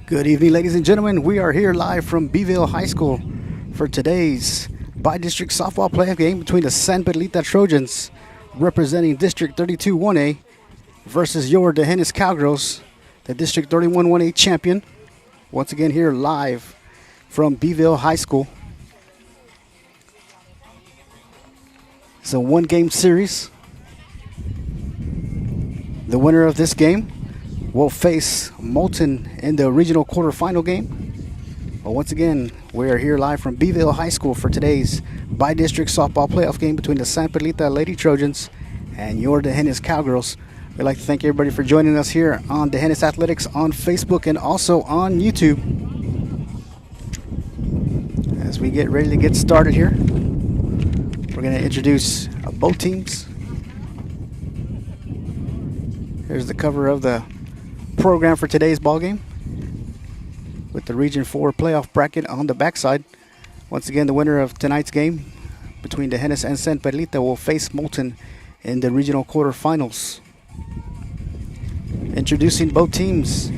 Good evening, ladies and gentlemen. We are here live from Beeville High School for today's by-district softball playoff game between the San Perlita Trojans, representing District 32 1A, versus your Dehennis Cowgirls, the District 31 1A champion. Once again, here live from Beeville High School. It's a one-game series. The winner of this game will face Moulton in the regional quarterfinal game. But once again, we are here live from Beeville High School for today's by-district softball playoff game between the San Perlita Lady Trojans and your Dehennis Cowgirls. We'd like to thank everybody for joining us here on Dehennis Athletics on Facebook and also on YouTube. As we get ready to get started here, we're going to introduce both teams. Here's the cover of the program for today's ball game, with the Region 4 playoff bracket on the backside. Once again, the winner of tonight's game between Dehennis and San Perlita will face Moulton in the regional quarterfinals. Introducing both teams.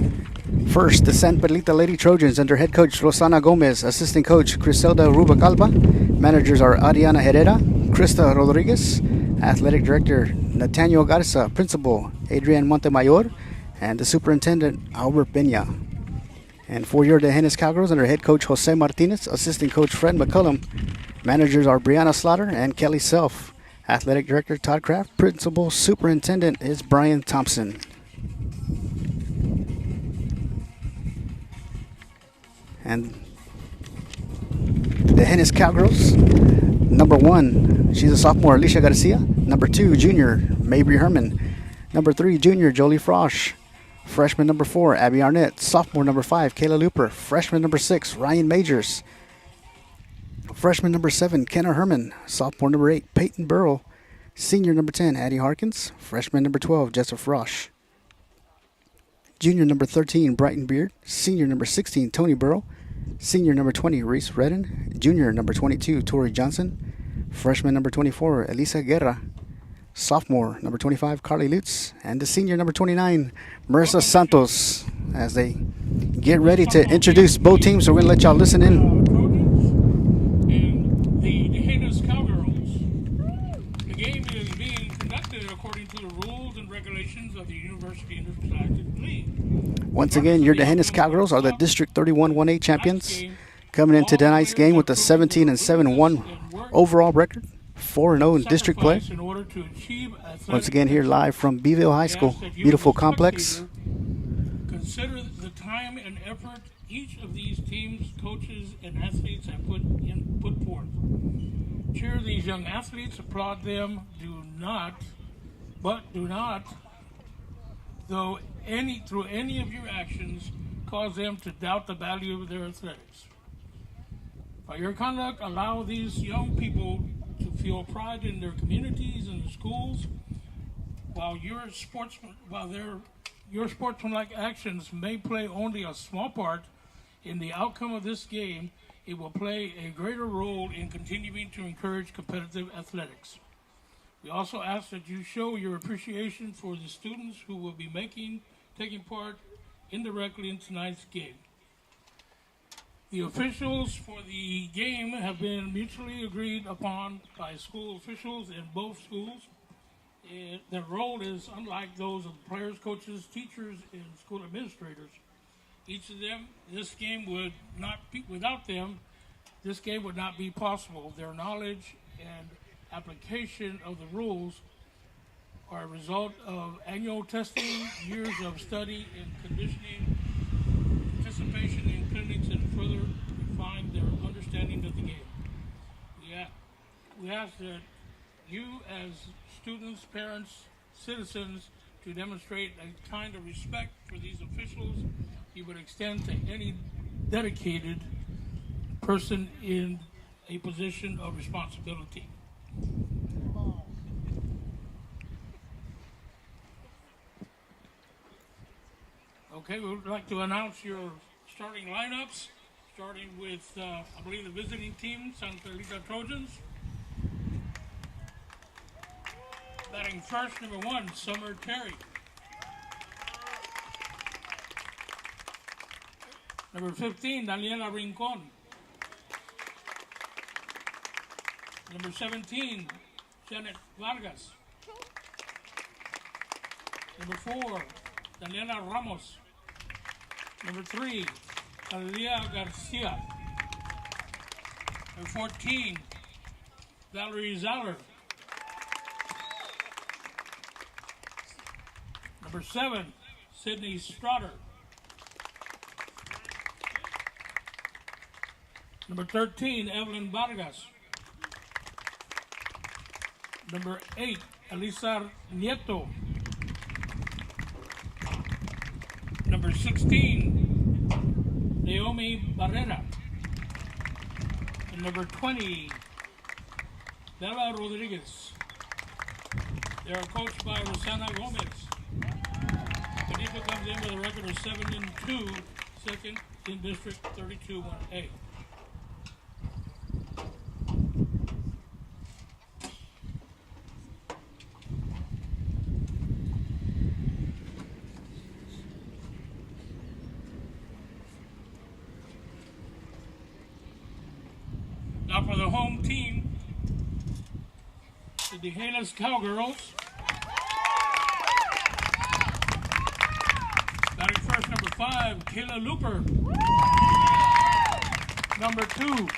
First, the San Perlita Lady Trojans under head coach Rosana Gomez, assistant coach Criselda Rubacalba. Managers are Ariana Herrera, Krista Rodriguez, athletic director Nathaniel Garza, principal Adrian Montemayor, and the superintendent Albert Peña. And for your Dehennis Cowgirls under head coach Jose Martinez, assistant coach Fred McCullum. Managers are Brianna Slaughter and Kelly Self. Athletic director Todd Kraft, principal superintendent is Brian Thompson. And the Dehennis Cowgirls, number 1, she's a sophomore, Alicia Garcia. Number 2, junior, Mabry Herman. Number 3, junior, Jolie Frosch. Freshman number 4, Abby Arnett. Sophomore number 5, Kayla Looper. Freshman number 6, Ryan Majors. Freshman number 7, Kenna Herman. Sophomore number 8, Peyton Burrow. Senior number 10, Addie Harkins. Freshman number 12, Jessa Frosch. Junior number 13, Brighton Beard. Senior number 16, Tony Burrow. Senior number 20, Reese Redden. Junior number 22, Tori Johnson. Freshman number 24, Elisa Guerra. Sophomore number 25, Carly Lutz. And the senior number 29, Marissa Santos. As they get ready to introduce both teams, so we're going to let y'all listen in. And the Dehennis Cowgirls. The game is being conducted according to the rules and regulations of the University Intergalactic League. Once again, your Dehennis Cowgirls are the District 31 1A champions, coming into tonight's game with a 17-7-1 overall record, 4-0 in district play. Once again, here live from Beeville High School, beautiful complex. Consider the time and effort each of these teams, coaches, and athletes have put forth. Cheer these young athletes, applaud them. Do not, through any of your actions, cause them to doubt the value of their athletics. By your conduct, allow these young people to feel pride in their communities and the schools. While your sportsmanlike actions may play only a small part in the outcome of this game, it will play a greater role in continuing to encourage competitive athletics. We also ask that you show your appreciation for the students who will be taking part indirectly in tonight's game. The officials for the game have been mutually agreed upon by school officials in both schools. Their role is unlike those of players, coaches, teachers, and school administrators. Each of them, without them, this game would not be possible. Their knowledge and application of the rules are a result of annual testing, years of study and conditioning, participation in clinics, and further refine their understanding of the game. We ask that you, as students, parents, citizens, to demonstrate a kind of respect for these officials you would extend to any dedicated person in a position of responsibility. Okay, we would like to announce your starting lineups, starting with, I believe, the visiting team, San Perlita Trojans. Batting first, number 1, Summer Terry. Number 15, Daniela Rincon. Number 17, Janet Vargas. Number 4, Daniela Ramos. Number 3, Perlita Garcia. Number 14, Valerie Zayad. Number 7, Sydney Strotter. Number 13, Evelyn Vargas. Number 8, Elisa Nieto. Number 16, Naomi Barrera. And number 20, Bella Rodriguez. They are coached by Rosana Gomez. Benito comes in with a record of 7-2, second in District 32-1A. Now for the home team, the Daniela's Cowgirls. Batting first, number 5, Kayla Looper. Number 2,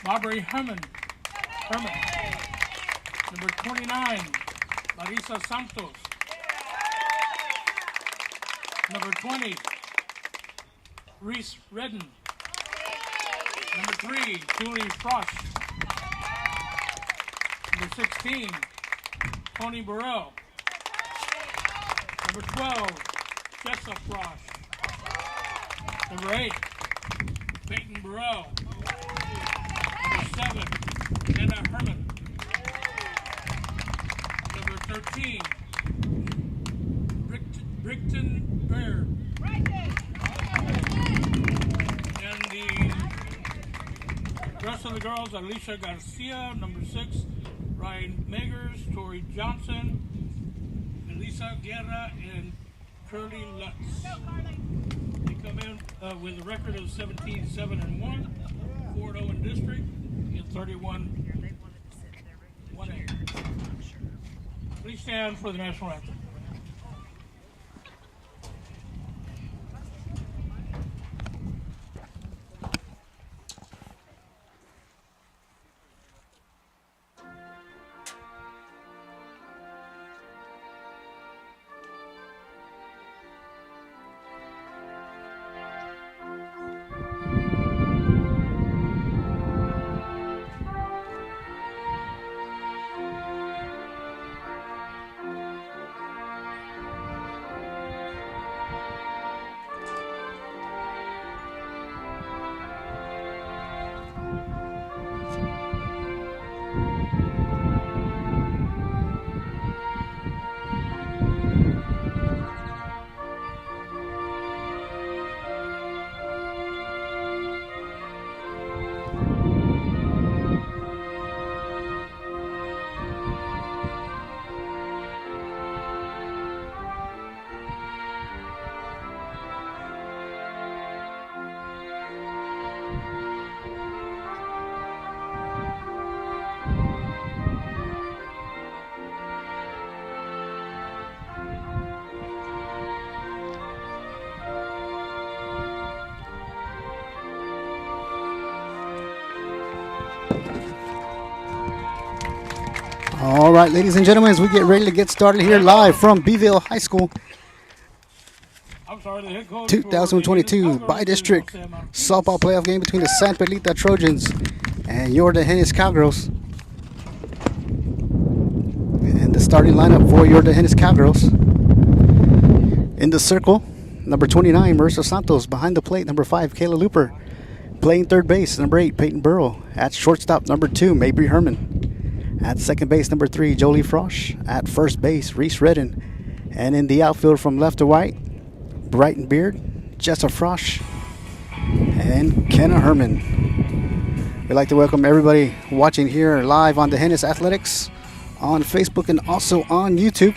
Marbury Herman. Number 29, Marisa Santos. Number 20, Reese Redden. Number 3, Julie Frost. Number 16, Tony Burrow. Number 12, Jessa Frost. Number 8, Peyton Burrow. Number 7, Anna Herman. Number 13, Brickton Baird. And the rest of the girls, Alicia Garcia, number 6, Ryan Megers, Tori Johnson, Elisa Guerra, and Curly Lutz. They come in with a record of 17-7-1, 4-0 in district, and 31-1A. Please stand for the national anthem. All right, ladies and gentlemen, as we get ready to get started here live from Beeville High School, 2022 by-district softball playoff game between the San Perlita Trojans and your Dejenes Cowgirls. And the starting lineup for your Dejenes Cowgirls. In the circle, number 29, Marisa Santos. Behind the plate, number 5, Kayla Looper. Playing third base, number 8, Peyton Burrow. At shortstop, number 2, Mabry Herman. At second base, number 3, Jolie Frosch. At first base, Reese Redden. And in the outfield from left to right, Brighton Beard, Jessa Frosch, and Kenna Herman. We'd like to welcome everybody watching here live on Dejenes Athletics on Facebook and also on YouTube.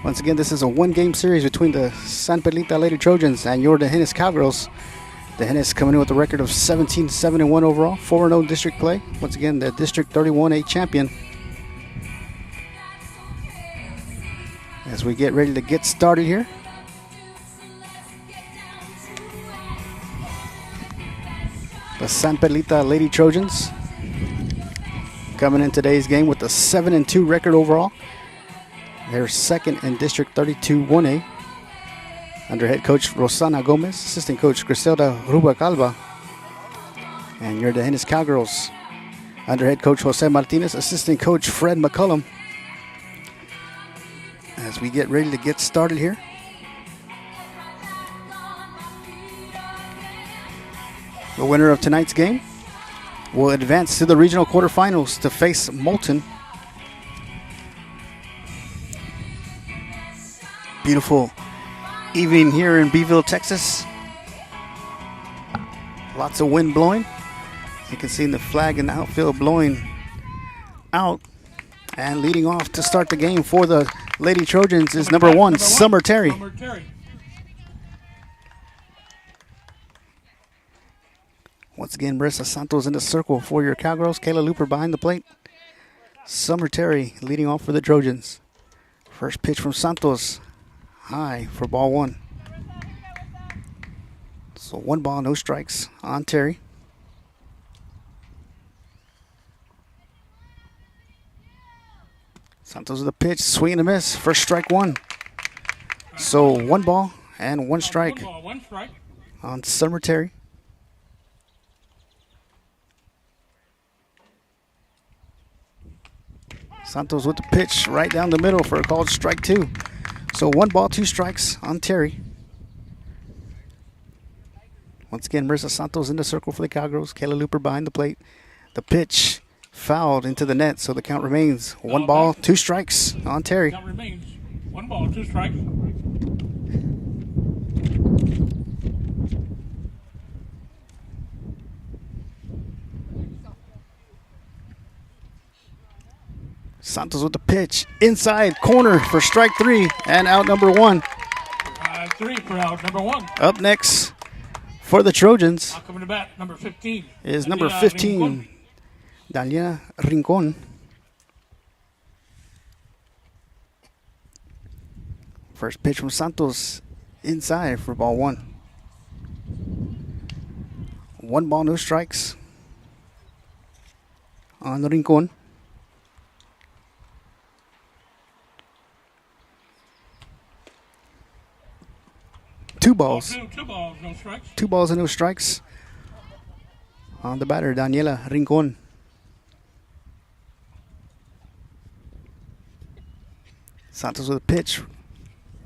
Once again, this is a one-game series between the San Perlita Lady Trojans and your Dejenes Cowgirls. Dejenes coming in with a record of 17-7-1 overall, 4-0 district play. Once again, the District 31A champion. As we get ready to get started here. The San Perlita Lady Trojans coming in today's game with a 7-2 record overall. They're second in District 32 1A. Under head coach Rosana Gomez, assistant coach Griselda Rubacalba. And your Dejenes Cowgirls. Under head coach Jose Martinez, assistant coach Fred McCullum. As we get ready to get started here. The winner of tonight's game will advance to the regional quarterfinals to face Moulton. Beautiful evening here in Beeville, Texas. Lots of wind blowing. You can see the flag in the outfield blowing out. And leading off to start the game for the Lady Trojans is number one, Summer Terry. Once again, Marissa Santos in the circle for your Cowgirls. Kayla Looper behind the plate. Summer Terry leading off for the Trojans. First pitch from Santos. High for ball one. So 1 ball, no strikes on Terry. Santos with a pitch, swing and a miss for strike one. So 1 ball and 1 strike on Summer Terry. Santos with the pitch right down the middle for a called strike 2. So 1 ball, 2 strikes on Terry. Once again, Marissa Santos in the circle for the Cowgirls. Kayla Looper behind the plate. The pitch fouled into the net, so the count remains 1 ball, 2 strikes on Terry. Count remains 1 ball, 2 strikes. Santos with the pitch. Inside corner for strike 3 and out number 1. 3 for out number 1. Up next for the Trojans Now coming to bat, number 15. is number 15, Daniela Rincon. First pitch from Santos inside for ball 1. 1 ball, no strikes on Rincon. Two balls, no strikes. 2 balls and no strikes on the batter, Daniela Rincon. Santos with a pitch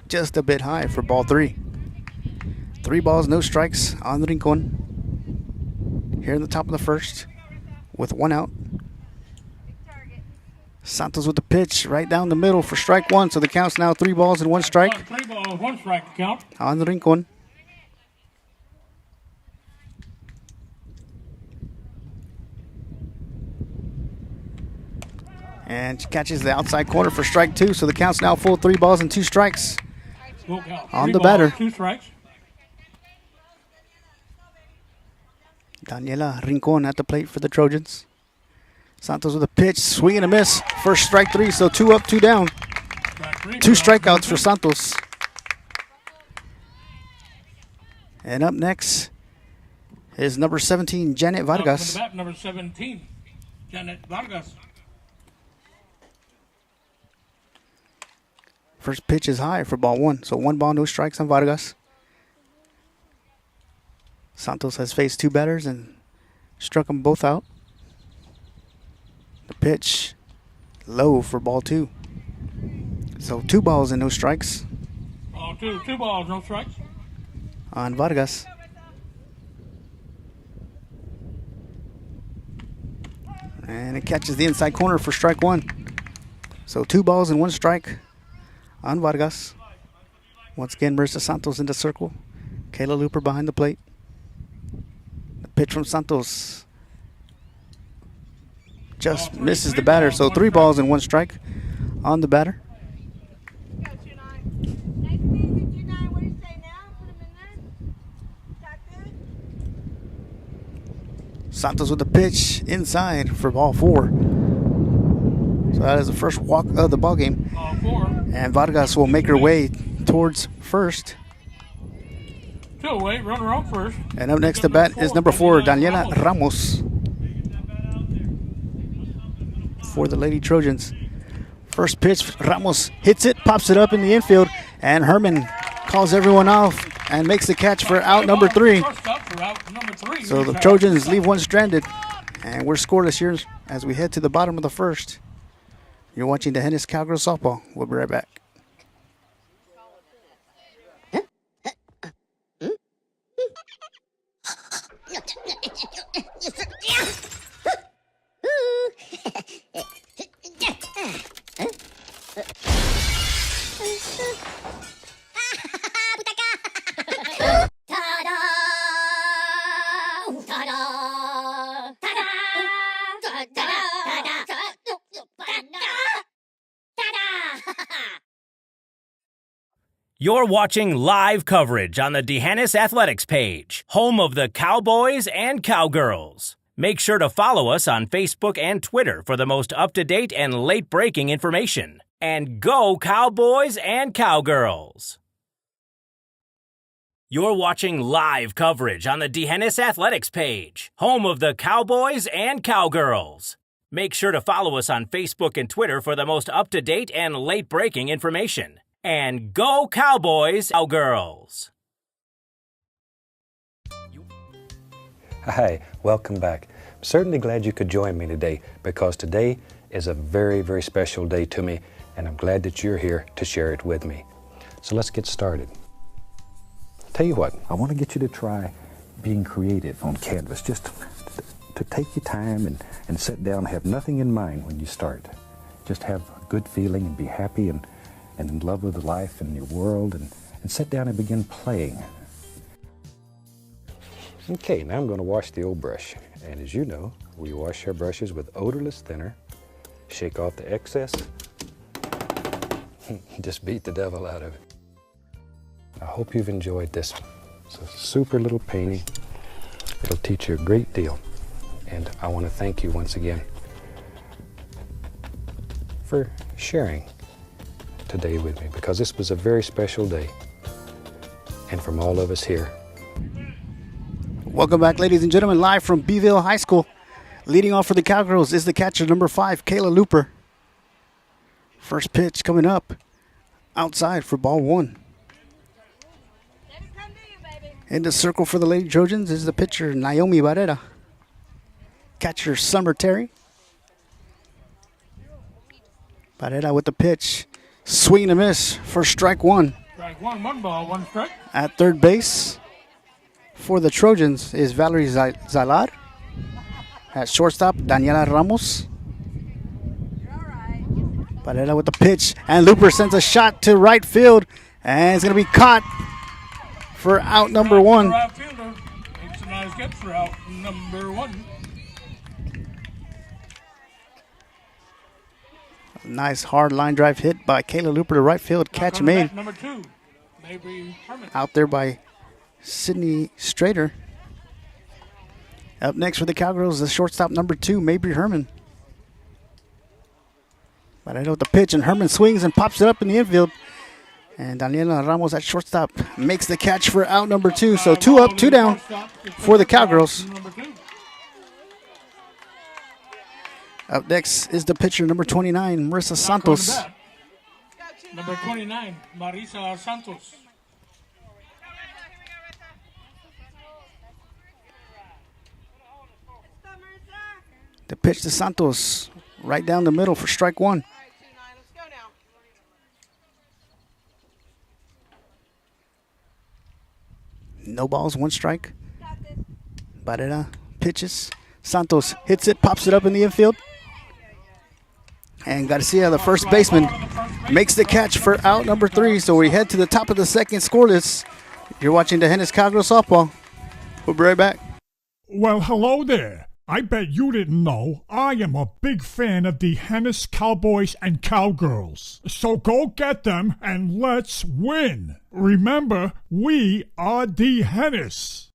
just a bit high for ball 3. 3 balls, no strikes on Rincon. Here in the top of the first with 1 out. Santos with the pitch right down the middle for strike 1. So the count's now 3 balls and 1 strike. 3 balls, 1 strike to count. On the Rincon. And she catches the outside corner for strike 2. So the count's now full 3 balls and 2 strikes. On the batter. 2 strikes. Daniela Rincon at the plate for the Trojans. Santos with a pitch, swing and a miss. First strike 3, so 2 up, 2 down. 2 strikeouts for Santos. And up next is number 17, Janet Vargas. Number 17, Janet Vargas. First pitch is high for ball 1, so 1 ball, no strikes on Vargas. Santos has faced 2 batters and struck them both out. The pitch low for ball 2. So 2 balls and no strikes. Ball 2, 2 balls, no strikes. On Vargas. And it catches the inside corner for strike 1. So 2 balls and 1 strike on Vargas. Once again, Marissa Santos in the circle. Kayla Looper behind the plate. The pitch from Santos just misses the batter. So 3 balls and 1 strike on the batter. Santos with the pitch inside for ball 4. So that is the first walk of the ball game. Ball 4. And Vargas will make her way towards first. Still away, runner on first. And up next to bat is number 4, Daniela Ramos, for the Lady Trojans. First pitch, Ramos hits it, pops it up in the infield, and Herman calls everyone off and makes the catch for out number 3. So the Trojans leave one stranded, and we're scoreless here as we head to the bottom of the first. You're watching the Hennis Cowgirls softball. We'll be right back. You're watching live coverage on the D'Hanis Athletics page, home of the Cowboys and Cowgirls. Make sure to follow us on Facebook and Twitter for the most up-to-date and late-breaking information. And go Cowboys and Cowgirls! You're watching live coverage on the D'Hanis Athletics page, home of the Cowboys and Cowgirls. Make sure to follow us on Facebook and Twitter for the most up-to-date and late-breaking information. And go Cowboys, Cowgirls! Hi, welcome back. I'm certainly glad you could join me today because today is a very, very special day to me, and I'm glad that you're here to share it with me. So let's get started. Tell you what, I want to get you to try being creative on canvas. Just to take your time and sit down and have nothing in mind when you start. Just have a good feeling and be happy and in love with life and your world, and sit down and begin playing. Okay, now I'm going to wash the old brush. And as you know, we wash our brushes with odorless thinner, shake off the excess, just beat the devil out of it. I hope you've enjoyed this. It's a super little painting. It'll teach you a great deal. And I want to thank you once again for sharing today with me, because this was a very special day, and from all of us here. Welcome back, ladies and gentlemen, live from Beeville High School. Leading off for the Cowgirls is the catcher, number 5, Kayla Looper. First pitch coming up outside for ball 1. In the circle for the Lady Trojans is the pitcher, Naomi Barrera. Catcher, Summer Terry. Barrera with the pitch. Swing and a miss for strike 1. Strike 1, 1 ball, 1 strike. At third base for the Trojans is Valerie Zayad. At shortstop, Daniela Ramos. Perlita with the pitch, and Looper sends a shot to right field, and it's going to be caught for out number 1. Right fielder makes a nice catch for out number 1. Nice hard line drive hit by Kayla Looper to right field. Catch made. Number 2, Mabry Herman. Out there by Sydney Strader. Up next for the Cowgirls, the shortstop, number 2, Mabry Herman. But I know the pitch, and Herman swings and pops it up in the infield. And Daniela Ramos at shortstop makes the catch for out number 2. So 2 up, 2 down for the Cowgirls. Up next is the pitcher, number 29, Marissa Santos. Number 29, Marisa Santos. The pitch to Santos, right down the middle for strike 1. No balls, 1 strike. Barrera pitches. Santos hits it, pops it up in the infield. And Garcia, the first baseman, makes the catch for out number 3. So we head to the top of the second scoreless. You're watching the Hennis Cowgirls softball. We'll be right back. Well, hello there. I bet you didn't know I am a big fan of the Hennis Cowboys and Cowgirls. So go get them and let's win. Remember, we are the Hennis.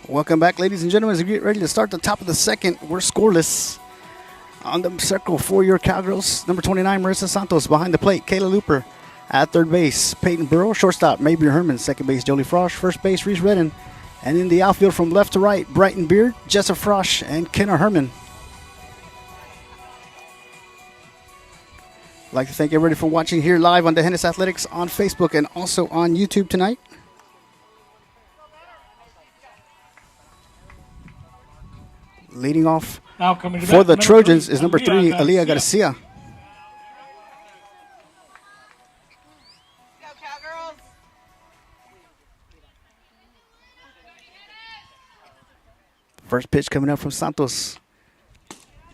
Welcome back, ladies and gentlemen. As we get ready to start the top of the second, we're scoreless. On the circle for your Cowgirls, number 29, Marissa Santos. Behind the plate, Kayla Looper. At third base, Peyton Burrow. Shortstop, Mabry Herman. Second base, Jolie Frosch. First base, Reese Redden. And in the outfield from left to right, Brighton Beard, Jessa Frosch, and Kenna Herman. I'd like to thank everybody for watching here live on D'Hanis Athletics on Facebook and also on YouTube tonight. Leading off Now coming to for bat, the number Trojans three, is number 3, Aaliyah Garcia. Go, Cowgirls. First pitch coming up from Santos.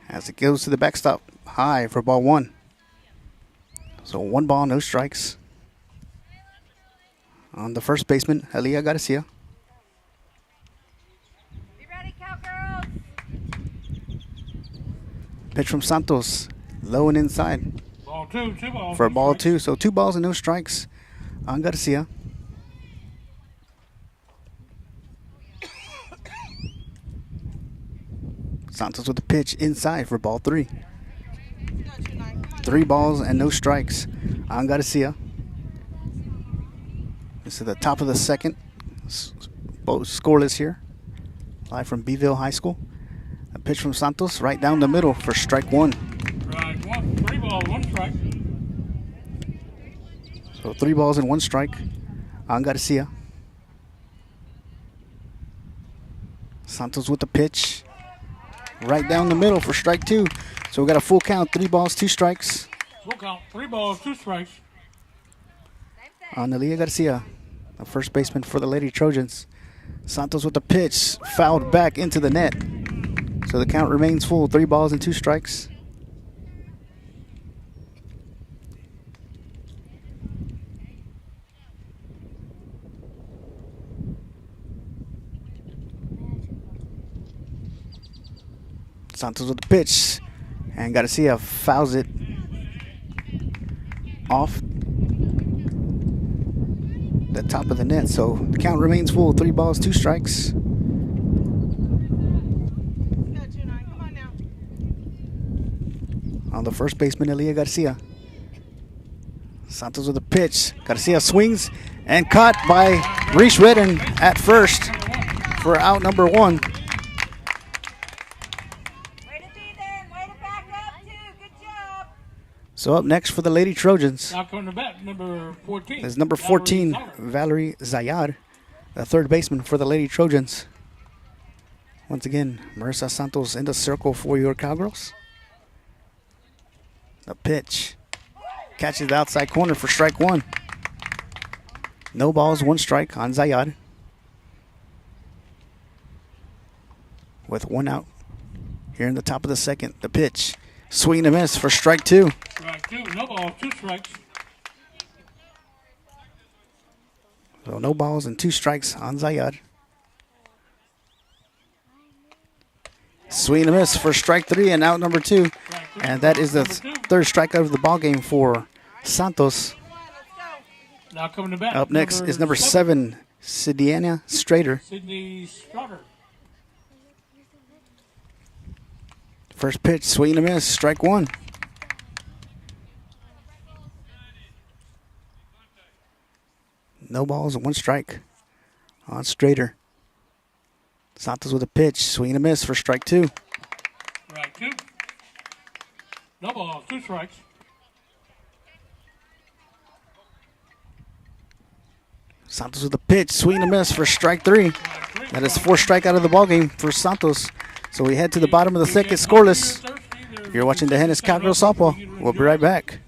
As it goes to the backstop, high for ball 1. So 1 ball, no strikes. On the first baseman, Aaliyah Garcia. Be ready, Cowgirls. Pitch from Santos, low and inside Ball two balls. for ball 2. So 2 balls and no strikes on Garcia. Santos with the pitch inside for ball 3. 3 balls and no strikes on Garcia. This is the top of the second. Both scoreless here. Live from Beeville High School. A pitch from Santos right down the middle for strike 1. Strike one. 3 balls, 1 strike. So 3 balls and 1 strike on Garcia. Santos with the pitch right down the middle for strike 2. So we got a full count, 3 balls, 2 strikes Full count. 3 balls, 2 strikes. on Aaliyah Garcia, the first baseman for the Lady Trojans. Santos with the pitch, fouled back into the net. So the count remains full, 3 balls and 2 strikes. Santos with the pitch, and Garcia fouls it off the top of the net. So the count remains full, 3 balls, 2 strikes. Go, 2-9. Come on now. On the first baseman, Aaliyah Garcia. Santos with the pitch. Garcia swings and caught by Reese Redden at first for out number 1. Way to be there. Way to back up, too. Good job. So up next for the Lady Trojans Now coming to bat, number 14. is number 14, Valerie Zayad. Valerie Zayad, the third baseman for the Lady Trojans. Once again, Marissa Santos in the circle for your Cowgirls. The pitch. Catches the outside corner for strike 1. No balls, 1 strike on Zayad. With 1 out here in the top of the second. The pitch. Swing and a miss for strike 2. Strike 2. No balls, 2 strikes. So no balls and 2 strikes on Zayad. Swing and a miss for strike 3 and out number 2. And that is the third strikeout of the ball game for Santos. Now coming to bat. Up next is number 7, Sidiana Strader. Sydney Strutter. First pitch, swing and a miss, strike 1. No balls and 1 strike on Strader. Santos with a pitch, swing and a miss for strike 2. Strike 2. No balls, 2 strikes. Santos with a pitch, swing and a miss for strike 3. That is 4 strikeout of the ball game for Santos. So we head to the bottom of the second, scoreless. You're watching D'Hanis Cowgirls Softball. We'll be right back.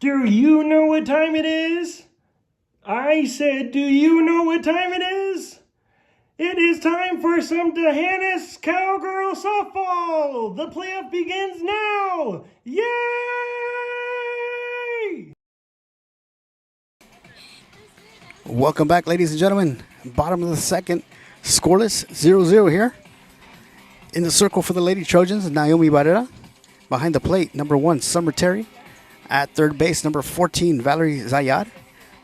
Do you know what time it is? I said, do you know what time it is? It is time for some D'Hanis Cowgirl softball. The playoff begins now. Yay! Welcome back, ladies and gentlemen. Bottom of the second, scoreless, 0-0 here. In the circle for the Lady Trojans, Naomi Barrera. Behind the plate, number 1, Summer Terry. At third base, number 14, Valerie Zayad.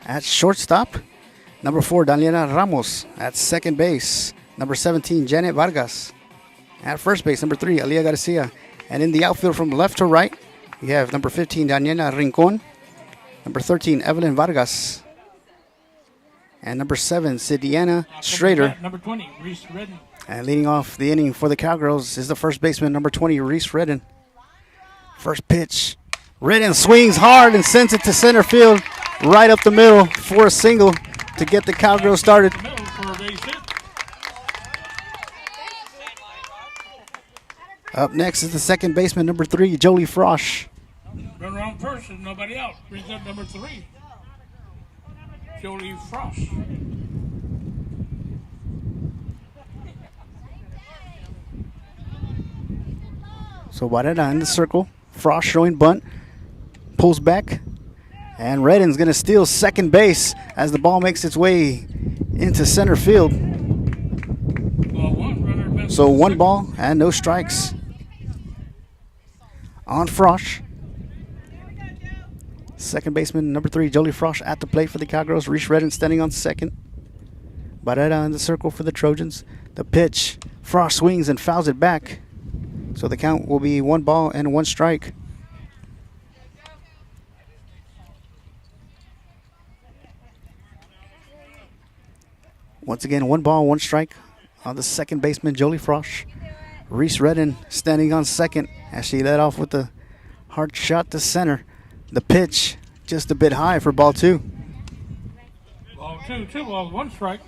At shortstop, number 4, Daniela Ramos. At second base, number 17, Janet Vargas. At first base, number 3, Alia Garcia. And in the outfield from left to right, we have number 15, Daniela Rincon. Number 13, Evelyn Vargas. And number 7, Sidiana Schrader. Number 20, Reese Redden. And leading off the inning for the Cowgirls is the first baseman, number 20, Reese Redden. First pitch. Redden swings hard and sends it to center field, right up the middle for a single to get the Cowgirls started. Up next is the second baseman, number 3, Jolie Frosch. Run around first and nobody out. Brings up number 3, Jolie Frost. So Barrera in the circle. Frost showing bunt. Pulls back. And Redden's going to steal second base as the ball makes its way into center field. So 1 ball and no strikes on Frosch. Second baseman, number 3, Jolie Frosch at the plate for the Cowgirls. Reese Redden standing on second. Barrera in the circle for the Trojans. The pitch. Frosch swings and fouls it back. So the count will be 1 ball and 1 strike. Once again, 1 ball, 1 strike on the second baseman, Jolie Frosch. Reese Redden standing on second as she led off with the hard shot to center. The pitch just a bit high for ball 2. Ball 2, 2 balls, 1 strike.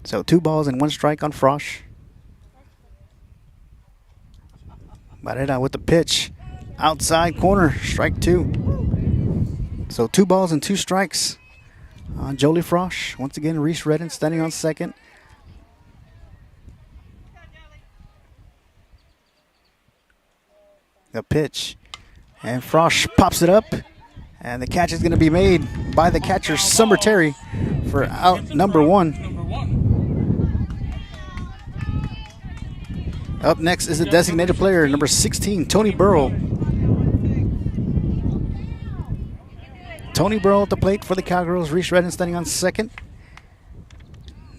So 2 balls and 1 strike on Frosch. Barrera with the pitch. Outside corner, strike 2. So 2 balls and 2 strikes on Jolie Frosch. Once again, Reese Redden standing on second. The pitch. And Frosch pops it up. And the catch is going to be made by the catcher, Summer Terry, for out number 1. Up next is the designated player, number 16, Tony Burrow. Tony Burrow at the plate for the Cowgirls. Reese Redden standing on second.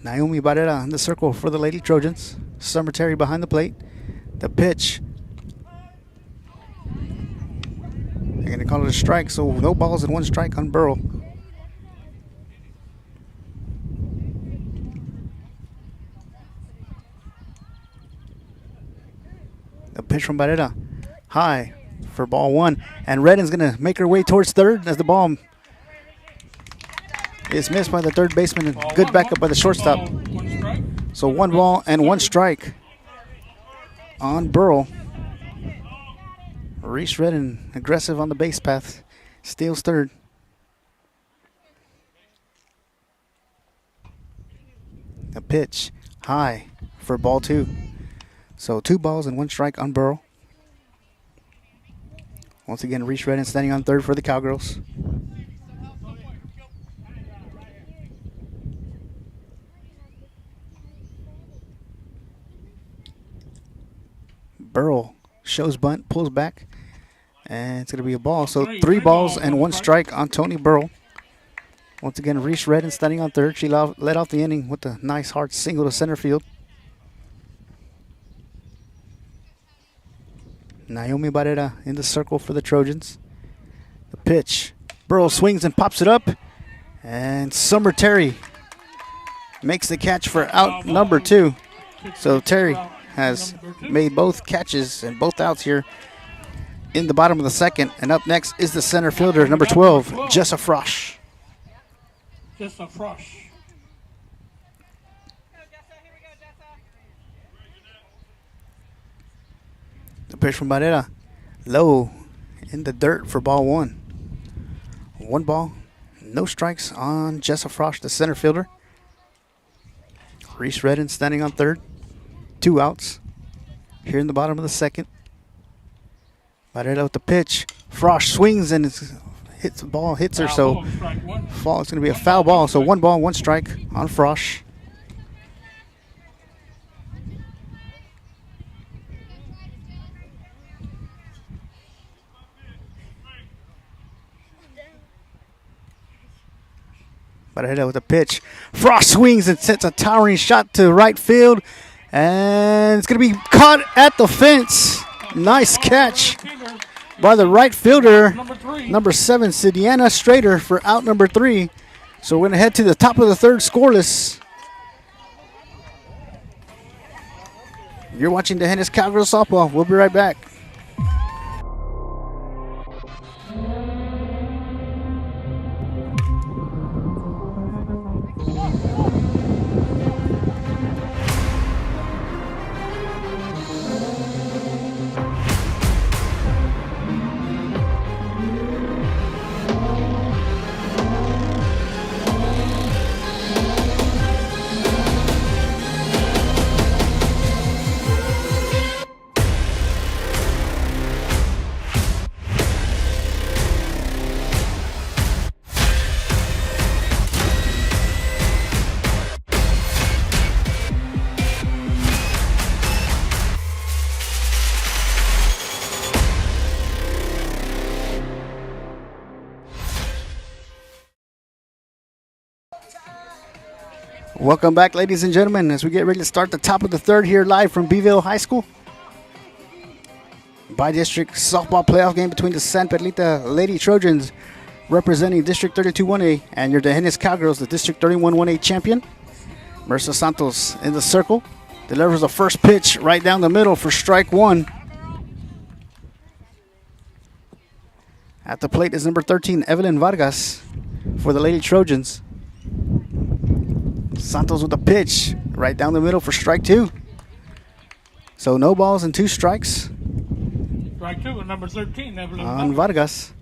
Naomi Barrera in the circle for the Lady Trojans. Summer Terry behind the plate. The pitch. They're going to call it a strike, so no balls and 1 strike on Burrow. The pitch from Barrera. High for ball 1. And Redden's going to make her way towards third as the ball is missed by the third baseman. And good backup by the shortstop. So 1 ball and 1 strike on Burrow. Reese Redden aggressive on the base path. Steals third. The pitch high for ball 2. So 2 balls and 1 strike on Burrow. Once again, Reese Redden standing on third for the Cowgirls. Burrow shows bunt, pulls back, and it's going to be a ball. So 3 balls and 1 strike on Tony Burrow. Once again, Reese Redden standing on third. She led off the inning with a nice hard single to center field. Naomi Barrera in the circle for the Trojans. The pitch. Burrow swings and pops it up. And Summer Terry makes the catch for out number 2. So Terry has made both catches and both outs here in the bottom of the second. And up next is the center fielder, number 12, Jessa Frosch. Jessa Frosch. The pitch from Barrera low in the dirt for ball one. 1 ball, no strikes on Jessa Frosch, the center fielder. Reese Redden standing on third. 2 outs. Here in the bottom of the second. Varela with the pitch. Frosch swings and hits the ball, hits her, so fall. It's going to be a foul ball. So 1 ball, 1 strike on Frosch. Perlita with a pitch. Frost swings and sets a towering shot to right field. And it's going to be caught at the fence. Nice catch by the right fielder, number 7, Sidiana Strader, for out number 3. So we're going to head to the top of the third, scoreless. You're watching the Hennis Cowgirls softball. We'll be right back. Welcome back, ladies and gentlemen, as we get ready to start the top of the third here live from Beeville High School. By-district softball playoff game between the San Perlita Lady Trojans, representing District 32 1A, and your Hennis Cowgirls, the District 31 1A champion. Marissa Santos in the circle, delivers the first pitch right down the middle for strike 1. At the plate is number 13, Evelyn Vargas, for the Lady Trojans. Santos with a pitch right down the middle for strike 2. So no balls and 2 strikes. Strike 2 with number 13, Evelyn on Vargas.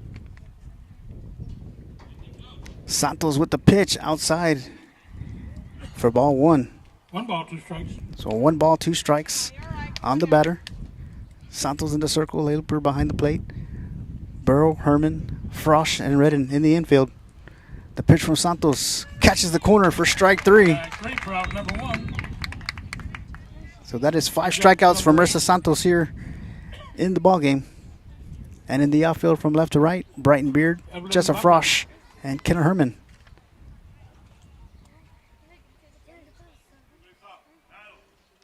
Santos with the pitch outside for ball 1. 1 ball, 2 strikes. So 1 ball, 2 strikes on the batter. Santos in the circle, Lalper behind the plate. Burrow, Herman, Frosch, and Redden in the infield. The pitch from Santos catches the corner for strike 3. Strike 3 for out number 1. So that is 5 strikeouts for Marissa Santos here in the ball game. And in the outfield from left to right, Brighton Beard, Jessa Frosch, and Kenner Herman.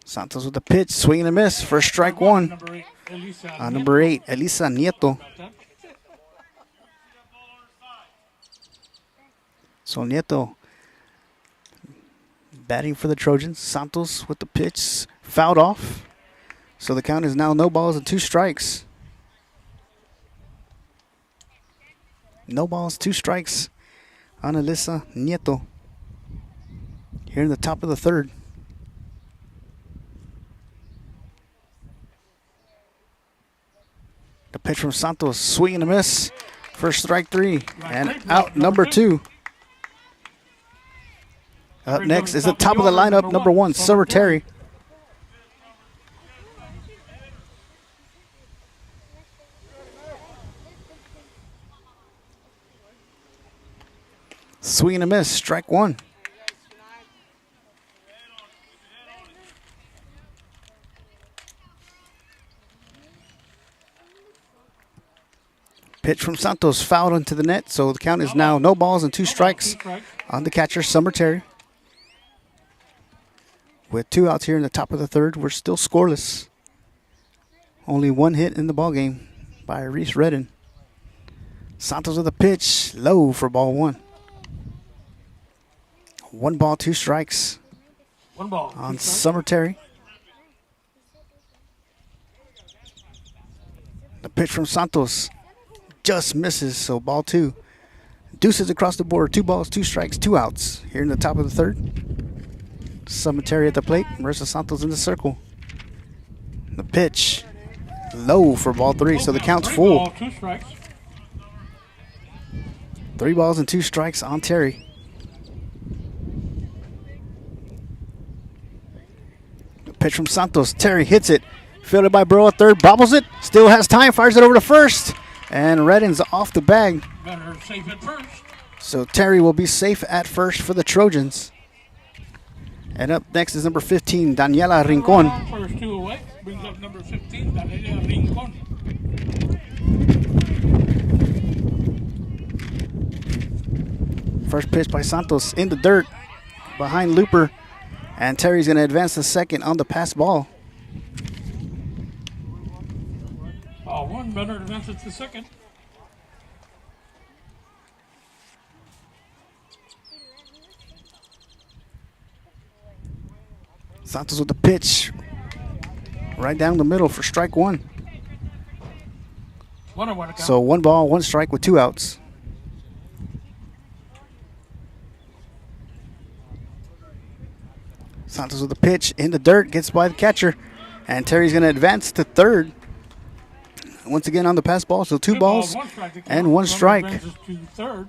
Santos with the pitch, swing and a miss for strike 1. Number 8, Elisa Nieto. So Nieto batting for the Trojans. Santos with the pitch, fouled off. So the count is now no balls and 2 strikes. No balls, 2 strikes on Elisa Nieto here in the top of the third. The pitch from Santos, swing and a miss for strike 3, and out number 2. Up next is the top of the lineup, number 1, Summer Terry. Swing and a miss, strike 1. Pitch from Santos, fouled into the net, so the count is now no balls and 2 strikes on the catcher, Summer Terry. With 2 outs here in the top of the third, we're still scoreless. Only 1 hit in the ball game by Reese Redden. Santos with a pitch, low for ball 1. 1 ball, 2 strikes 1 ball on Summer Terry. The pitch from Santos just misses, so ball 2. Deuces across the board, 2 balls, 2 strikes, 2 outs here in the top of the third. Summer Terry at the plate, Marissa Santos in the circle. The pitch low for ball 3, so the count's Three full. ball, 2 strikes. 3 balls and 2 strikes on Terry. Pitch from Santos. Terry hits it. Fielded by Burrow at third. Bobbles it. Still has time. Fires it over to first. And Redden's off the bag. Better safe at first. So Terry will be safe at first for the Trojans. And up next is number 15, Daniela Rincon. First 2 away. Brings up number 15, Daniela Rincon. First pitch by Santos in the dirt behind Looper. And Terry's going to advance to second on the pass ball. Ball 1, better advances to second. Santos with the pitch. Right down the middle for strike 1. 1-1 count. So 1 ball, 1 strike with 2 outs. Santos with the pitch in the dirt, gets by the catcher. And Terry's going to advance to third. Once again on the pass ball, so 2 balls One strike to count. and 1 strike. Advances to third.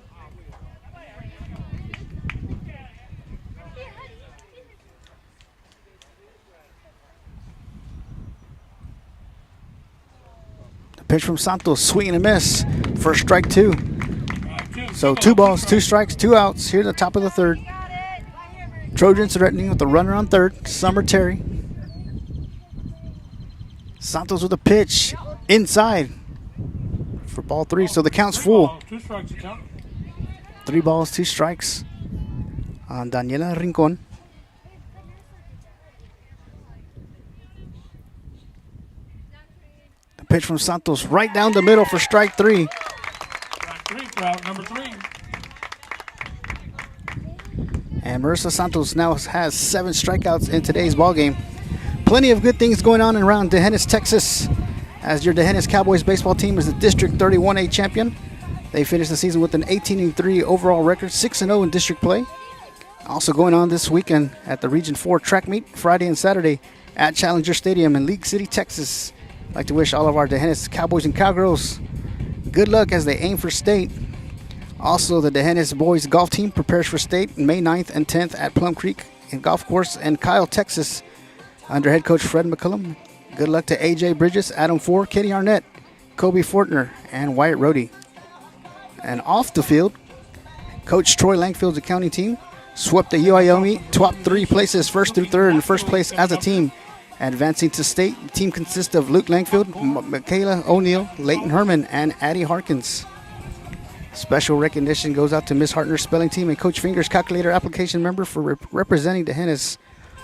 The pitch from Santos, swing and a miss for strike 2. So 2 balls, 2 strikes, 2 outs here at the top of the third. Trojans threatening with the runner on third. Summer Terry. Santos with a pitch inside for ball 3. So the count's full. 2 strikes to count. 3 balls, 2 strikes on Daniela Rincon. The pitch from Santos right down the middle for strike 3. Strike 3 for out number 3. And Marissa Santos now has 7 strikeouts in today's ballgame. Plenty of good things going on around D'Hanis, Texas, as your D'Hanis Cowboys baseball team is the District 31A champion. They finished the season with an 18-3 overall record, 6-0 in district play. Also going on this weekend at the Region 4 track meet, Friday and Saturday at Challenger Stadium in League City, Texas. I'd like to wish all of our D'Hanis Cowboys and Cowgirls good luck as they aim for state. Also, the D'Hanis boys golf team prepares for state May 9th and 10th at Plum Creek Golf Course in Kyle, Texas, under head coach Fred McCullum. Good luck to AJ Bridges, Adam Ford, Kenny Arnett, Kobe Fortner, and Wyatt Rohde. And off the field, Coach Troy Langfield's accounting team swept the UIO meet, top 3 places, first through third, and first place as a team. Advancing to state, the team consists of Luke Langfield, Michaela O'Neill, Leighton Herman, and Addie Harkins. Special recognition goes out to Miss Hartner's spelling team and Coach Fingers calculator application member for representing D'Hanis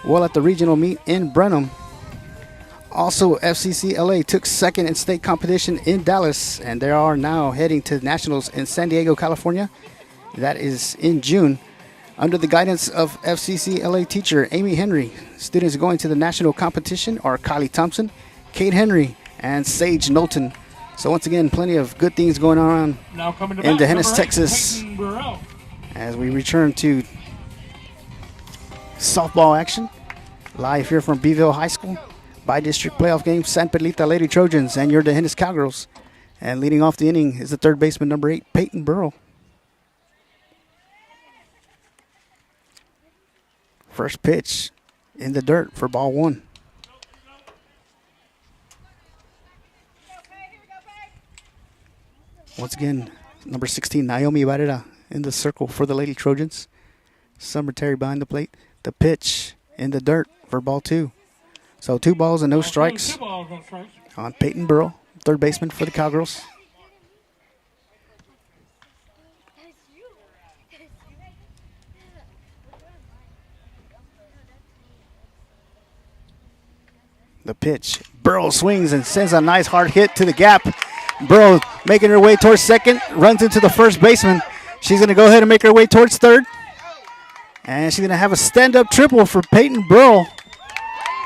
well at the regional meet in Brenham. Also, FCC LA took second in state competition in Dallas, and they are now heading to nationals in San Diego, California. That is in June. Under the guidance of FCC LA teacher Amy Henry, students going to the national competition are Kylie Thompson, Kate Henry, and Sage Knowlton. So once again, plenty of good things going on Now coming to in bat, D'Hanis, number 8, Texas, Peyton Burrow. as we return to softball action. Live here from Beeville High School. By-district playoff game, San Perlita Lady Trojans and your D'Hanis Cowgirls. And leading off the inning is the third baseman, number 8, Peyton Burrow. First pitch in the dirt for ball 1. Once again, number 16, Naomi Barrera in the circle for the Lady Trojans. Summer Terry behind the plate. The pitch in the dirt for ball 2. So 2 balls and no strikes 2 balls, no strikes. on Peyton Burrow, third baseman for the Cowgirls. The pitch. Burrow swings and sends a nice hard hit to the gap. Burrow making her way towards second, runs into the first baseman. She's going to go ahead and make her way towards third. And she's going to have a stand-up triple for Peyton Burrow.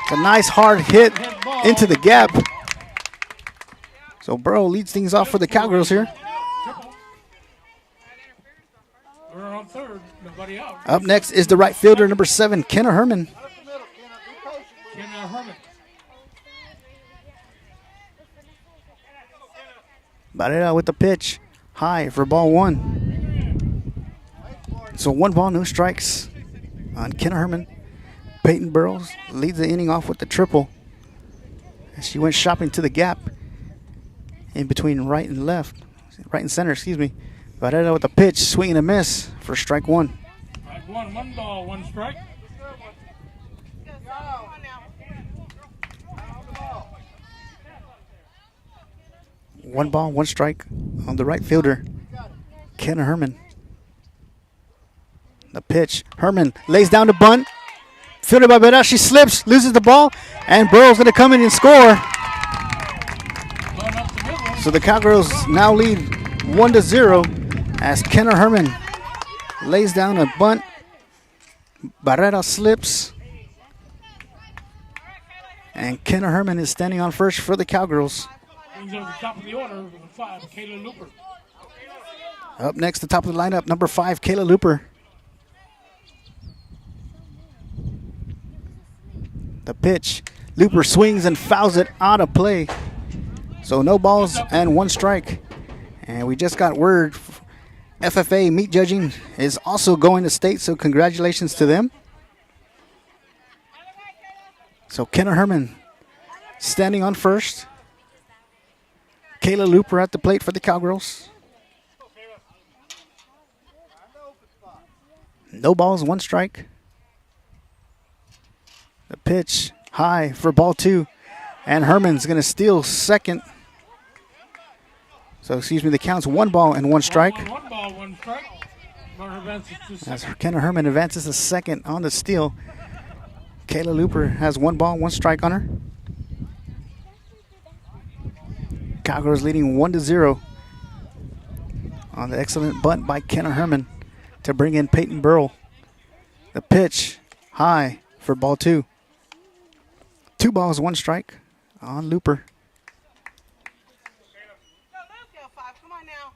It's a nice hard hit into the gap. So Burrow leads things off for the Cowgirls here. We're on third, nobody out. Up next is the right fielder, number 7, Kenna Herman. Kenna Herman. Barrera with the pitch. High for ball 1. So 1 ball, no strikes on Kenna Herman. Peyton Burrows leads the inning off with the triple. She went shopping to the gap in between right and left. Right and center, excuse me. Barrera with the pitch. Swing and a miss for strike 1. Strike 1, 1 ball, 1 strike. 1 ball, 1 strike on the right fielder, Kenna Herman. The pitch. Herman lays down the bunt. Fielded by Barrera. She slips, loses the ball, and Burrow's going to come in and score. So the Cowgirls now lead 1-0 as Kenna Herman lays down a bunt. Barrera slips. And Kenna Herman is standing on first for the Cowgirls. Brings up the top of the order with 5, Kayla Looper. Up next, the top of the lineup, number 5, Kayla Looper. The pitch. Looper swings and fouls it out of play. So no balls and 1 strike. And we just got word FFA meat judging is also going to state, so congratulations to them. So Kenna Herman standing on first. Kayla Looper at the plate for the Cowgirls. No balls, 1 strike. The pitch high for ball 2. And Herman's going to steal second. So, excuse me, the count's 1 ball and 1 strike. 1 ball, 1 strike. As Kenna Herman advances to second on the steal. Kayla Looper has 1 ball, 1 strike on her. Cowgirls leading 1-0 on the excellent bunt by Kenna Herman to bring in Peyton Burrow. The pitch high for ball 2. 2 balls, 1 strike on Looper. Come on now.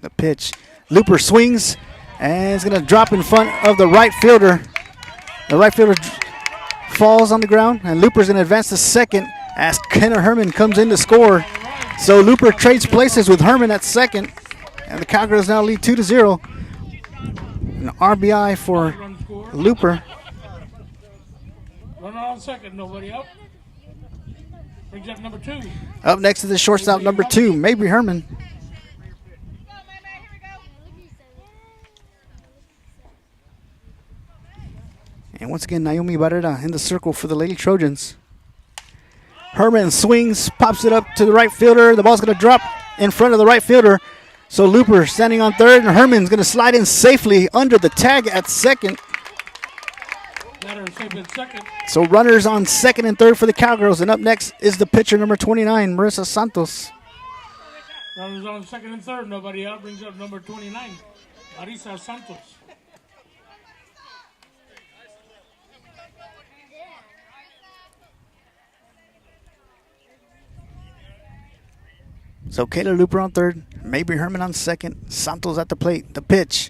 The pitch. Looper swings and is going to drop in front of the right fielder. The right fielder falls on the ground, and Looper's going to advance to second as Kenna Herman comes in to score. So Looper trades places with Herman at second, and the Cowgirls now lead 2-0. An RBI for Looper. Runner on second, nobody out. Brings up number 2. Up next is the shortstop, number 2, Mabry Herman. And once again, Naomi Barrera in the circle for the Lady Trojans. Herman swings, pops it up to the right fielder. The ball's going to drop in front of the right fielder. So Looper standing on third, and Herman's going to slide in safely under the tag at second. So runners on second and third for the Cowgirls. And up next is the pitcher, number 29, Marissa Santos. Runners on second and third, nobody out. Brings up number 29, Marissa Santos. So Kayla Looper on third, Mabry Herman on second, Santos at the plate. The pitch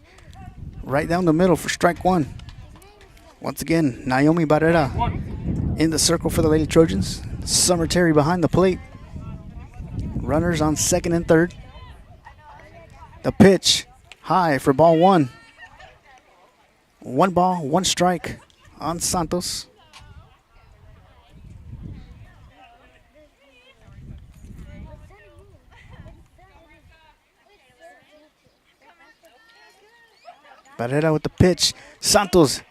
right down the middle for strike 1. Once again, Naomi Barrera in the circle for the Lady Trojans. Summer Terry behind the plate. Runners on second and third. The pitch high for ball 1. 1 ball, 1 strike on Santos. Barrera with the pitch. Santos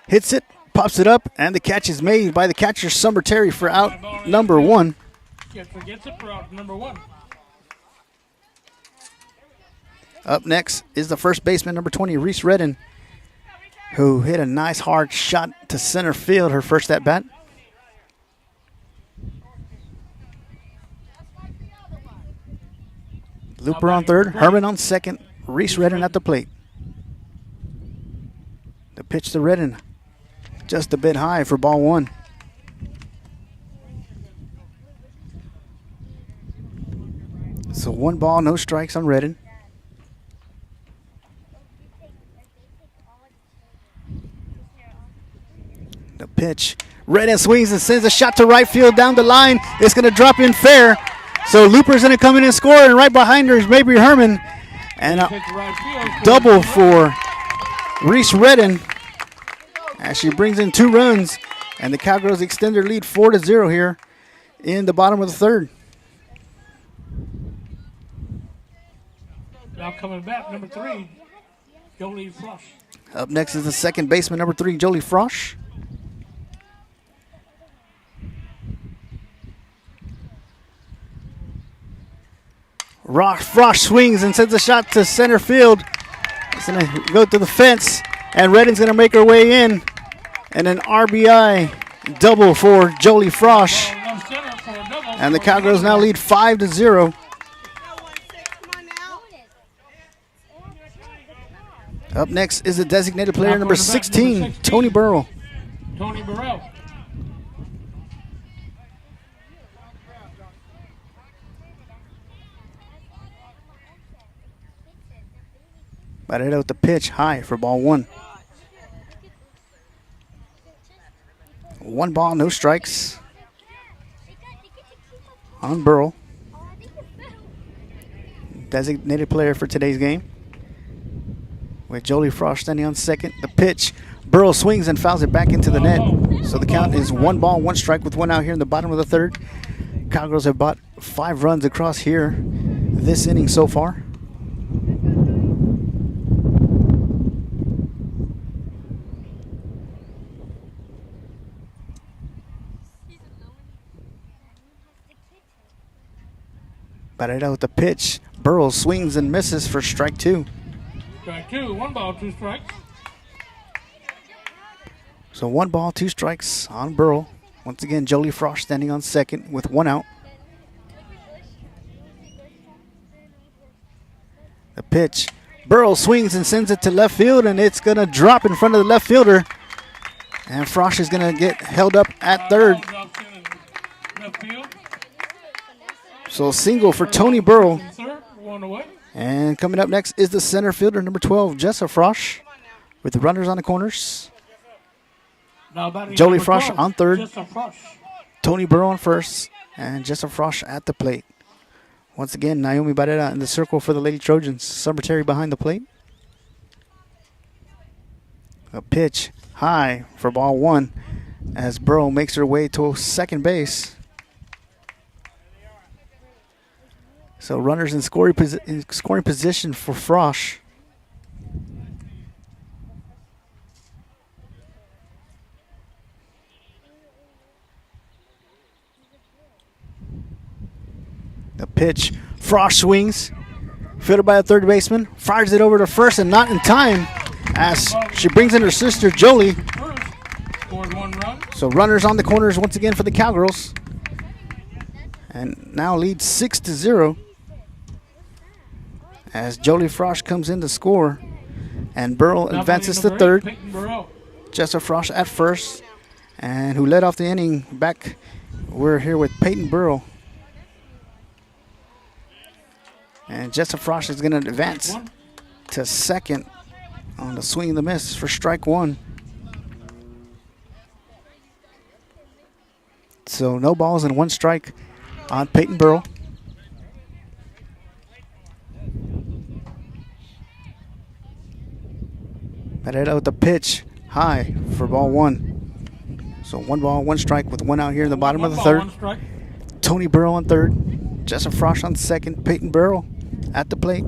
hits it, pops it up, and the catch is made by the catcher, Summer Terry, for out number 1. Gets it for out number 1. Up next is the first baseman, number 20, Reese Redden, who hit a nice hard shot to center field, her first at bat. Looper on third, Herman on second, Reese Redden at the plate. The pitch to Redden, just a bit high for ball 1. So 1 ball, no strikes on Redden. The pitch. Redden swings and sends a shot to right field down the line. It's going to drop in fair. So Looper's going to come in and score, and right behind her is Mabry Herman. And a double for Reese Redden as she brings in 2 runs. And the Cowgirls extend their lead 4-0 here in the bottom of the third. Now coming back, number 3, Jolie Frosch. Up next is the second baseman, number 3, Jolie Frosch. Frosch swings and sends a shot to center field. It's going to go to the fence, and Redden's going to make her way in. And an RBI double for Jolie Frosch. And the Cowgirls now lead 5-0. Up next is the designated player, number 16, Tony Burrow. Tony Burrow. Batted out the pitch high for ball 1. 1 ball, no strikes on Burrow. Designated player for today's game. With Jolie Frosch standing on second. The pitch, Burrow swings and fouls it back into the net. So the count is 1 ball, 1 strike with 1 out here in the bottom of the third. Cowgirls have bought 5 runs across here this inning so far. Batted out with the pitch. Burrow swings and misses for strike 2. Strike 2, 1 ball, 2 strikes. So 1 ball, 2 strikes on Burrow. Once again, Jolie Frosch standing on second with 1 out. The pitch. Burrow swings and sends it to left field, and it's going to drop in front of the left fielder. And Frosch is going to get held up at third. So a single for Tony Burrow. And coming up next is the center fielder, number 12, Jessa Frosch, with the runners on the corners. Jolie Frosch on third. Tony Burrow on first. And Jessa Frosch at the plate. Once again, Naomi Barrera in the circle for the Lady Trojans. Summer Terry behind the plate. A pitch high for ball 1 as Burrow makes her way to second base. So runners in scoring position for Frosch. The pitch, Frosch swings, fielded by a third baseman, fires it over to first and not in time as she brings in her sister Jolie. So runners on the corners once again for the Cowgirls. And now leads 6-0. As Jolie Frosch comes in to score, and Burrow advances to third. Jessa Frosch at first, and who led off the inning back. We're here with Peyton Burrow. And Jessa Frosch is going to advance to second on the swing and the miss for strike 1. So no balls and 1 strike on Peyton Burrow. Batted out with the pitch high for ball 1. So 1 ball, 1 strike with 1 out here in the bottom of the third. Tony Burrow on third. Jessa Frosch on second. Peyton Burrow at the plate.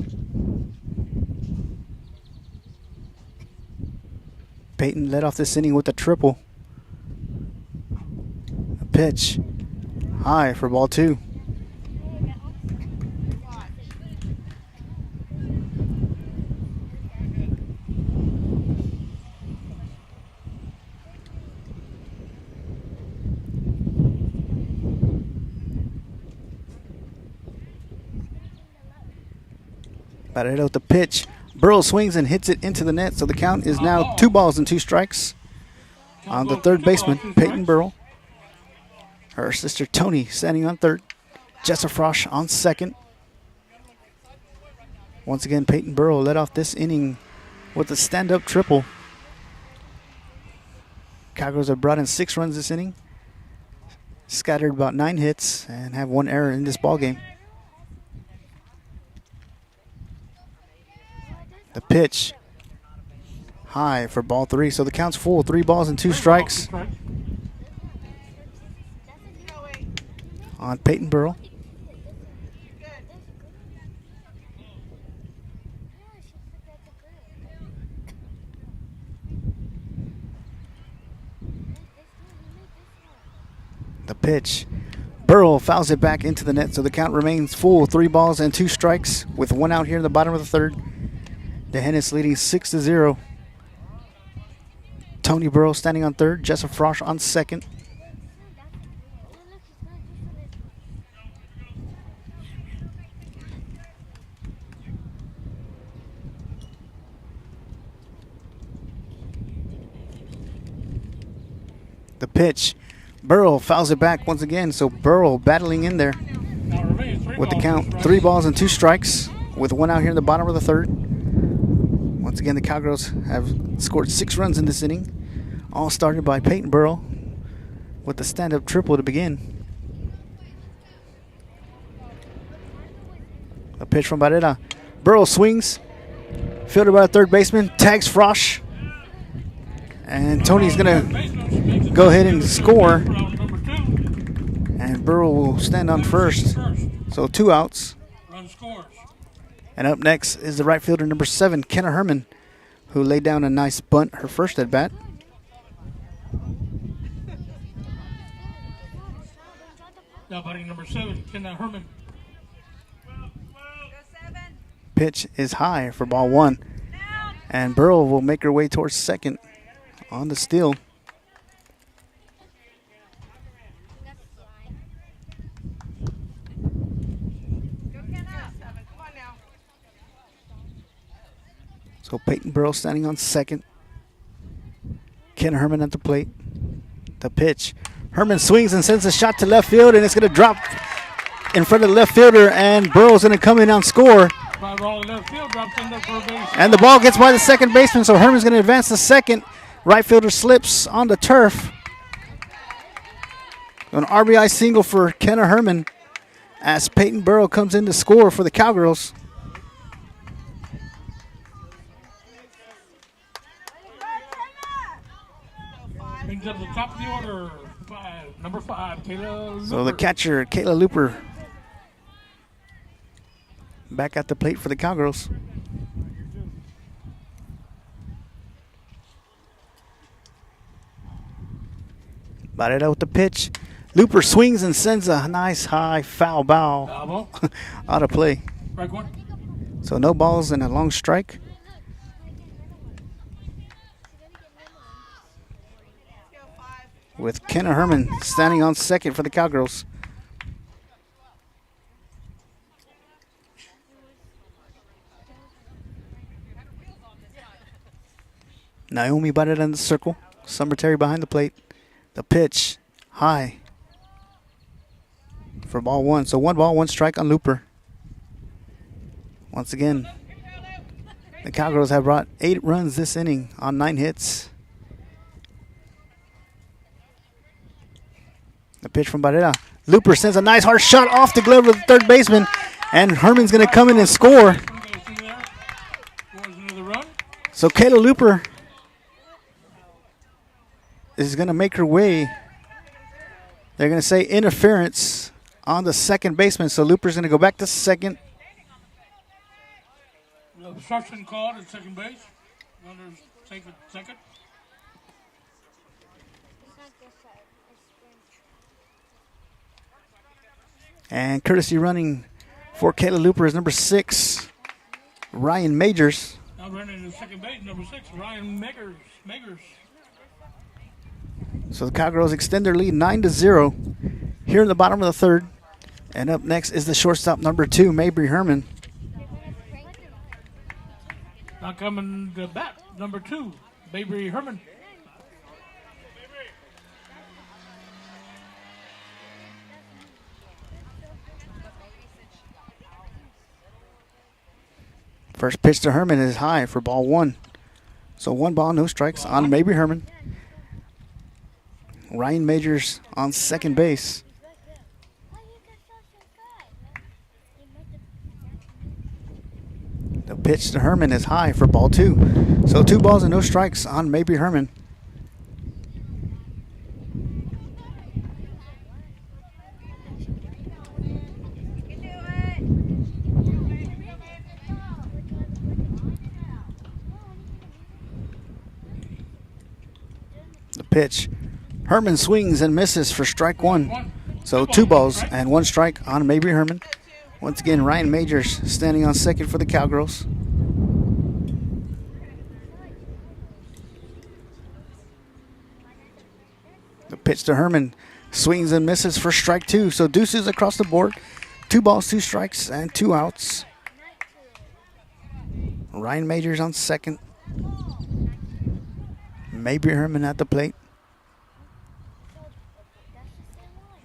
Peyton led off this inning with a triple. A pitch high for ball 2. Batted out the pitch. Burrow swings and hits it into the net, so the count is now 2 balls and 2 strikes on the third baseman, Peyton Burrow. Her sister Tony standing on third. Jessa Frosch on second. Once again, Peyton Burrow led off this inning with a stand-up triple. Cowgirls have brought in 6 runs this inning, scattered about 9 hits, and have 1 error in this ball game. The pitch high for ball 3, so the count's full. 3 balls and 2 strikes on Peyton Burrow. The pitch. Burrow fouls it back into the net, so the count remains full. 3 balls and 2 strikes with 1 out here in the bottom of the 3rd. The Hennis leading 6-0. Tony Burrow standing on 3rd. Jessup Frosch on 2nd. The pitch. Burrow fouls it back once again, so Burrow battling in there with the count. 3 balls and 2 strikes with 1 out here in the bottom of the 3rd. Once again, the Cowgirls have scored 6 runs in this inning, all started by Peyton Burrow with the stand-up triple to begin. A pitch from Barrera. Burrow swings, fielded by a 3rd baseman, tags Frosch, and Tony's going to go ahead and score, and Burrow will stand on 1st, so 2 outs. And up next is the right fielder, number 7, Kenna Herman, who laid down a nice bunt her first at bat. Now batting number 7, Kenna Herman. Pitch is high for ball 1, and Burrow will make her way towards 2nd on the steal. So Peyton Burrow standing on 2nd. Ken Herman at the plate. The pitch. Herman swings and sends a shot to left field, and it's going to drop in front of the left fielder, and Burrow's going to come in on score. And the ball gets by the 2nd baseman, so Herman's going to advance to 2nd. Right fielder slips on the turf. An RBI single for Kenna Herman as Peyton Burrow comes in to score for the Cowgirls. Brings up the top of the order, number 5, Kayla Looper. So the catcher, Kayla Looper, back at the plate for the Cowgirls. Barrera with the pitch. Looper swings and sends a nice high foul ball out of play. Strike 1. So no balls and a long strike. With Kenna Herman standing on 2nd for the Cowgirls. Naomi Barrera in the circle. Summer Terry behind the plate. The pitch high for ball 1. So 1 ball, 1 strike on Looper. Once again, the Cowgirls have brought 8 runs this inning on 9 hits. The pitch from Barrera. Looper sends a nice hard shot off the glove of the 3rd baseman, and Herman's going to come in and score. So Kayla Looper is going to make her way. They're going to say interference on the 2nd baseman, so Looper's going to go back to 2nd. Obstruction called at 2nd base. Runner's safe at 2nd. And courtesy running for Kayla Looper is number 6, Ryan Majors. Now running to 2nd base, number 6, Ryan Megers. So the Cowgirls extend their lead 9-0 here in the bottom of the 3rd. And up next is the shortstop, number 2, Mabry Herman. Now coming to bat, number 2, Mabry Herman. First pitch to Herman is high for ball 1. So 1 ball, no strikes on Mabry Herman. Ryan Majors on second base. The pitch to Herman is high for ball 2. So 2 balls and no strikes on Mabry Herman. The pitch. Herman swings and misses for strike 1. So 2 balls and 1 strike on Mabry Herman. Once again, Ryan Majors standing on second for the Cowgirls. The pitch to Herman. Swings and misses for strike 2. So deuces across the board. 2 balls, 2 strikes, and 2 outs. Ryan Majors on second. Mabry Herman at the plate.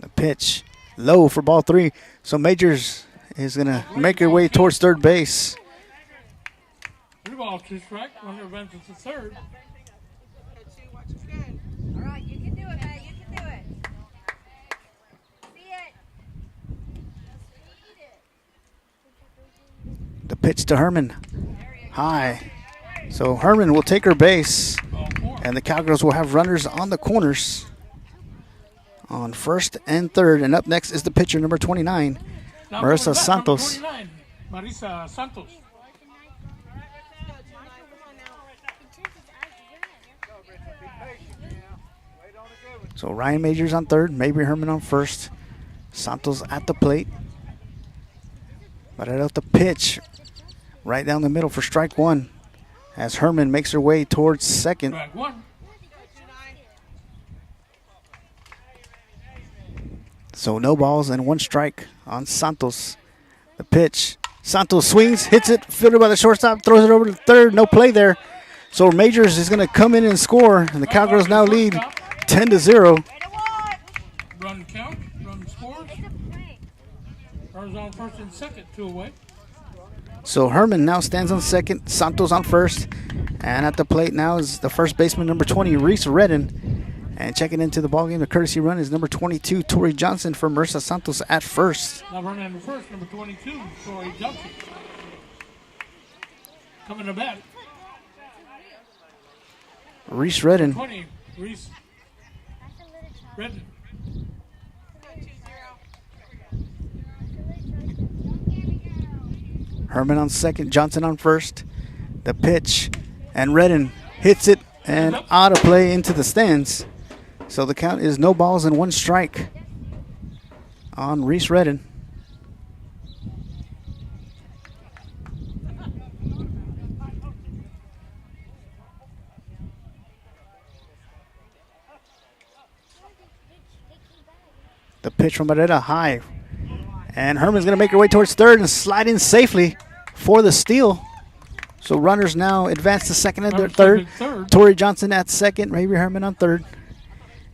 The pitch. Low for ball 3. So Majors is going to make her way towards third base. 3 balls, 2 strikes. Runner advances to third. All right, you can do it, man. You can do it. See it. The pitch to Herman. High. So Herman will take her base. And the Cowgirls will have runners on the corners on first and third. And up next is the pitcher, number 29, Marissa Santos. Marissa Santos. So Ryan Majors on third, Mabry Herman on first. Santos at the plate. But out the pitch right down the middle for strike 1 as Herman makes her way towards second. Strike 1. So no balls and 1 strike on Santos. The pitch. Santos swings, hits it, fielder by the shortstop, throws it over to third. No play there. So Majors is going to come in and score, and the Cowgirls now lead 10-0. Run count, run scores. Runners on first and second, 2 away. So Herman now stands on second, Santos on first. And at the plate now is the first baseman, number 20, Reese Redden. And checking into the ballgame, the courtesy run is number 22, Tori Johnson for Marissa Santos at first. Now running in first, number 22, Tori Johnson. Coming to bat. Reese Redden. 20, Reese Redden. Herman on second, Johnson on first. The pitch, and Redden hits it and out of play into the stands. So the count is no balls and 1 strike on Reese Redden. The pitch from Perlita high. And Herman's going to make her way towards third and slide in safely for the steal. So runners now advance to second and third. Tori Johnson at second, Mabry Herman on third.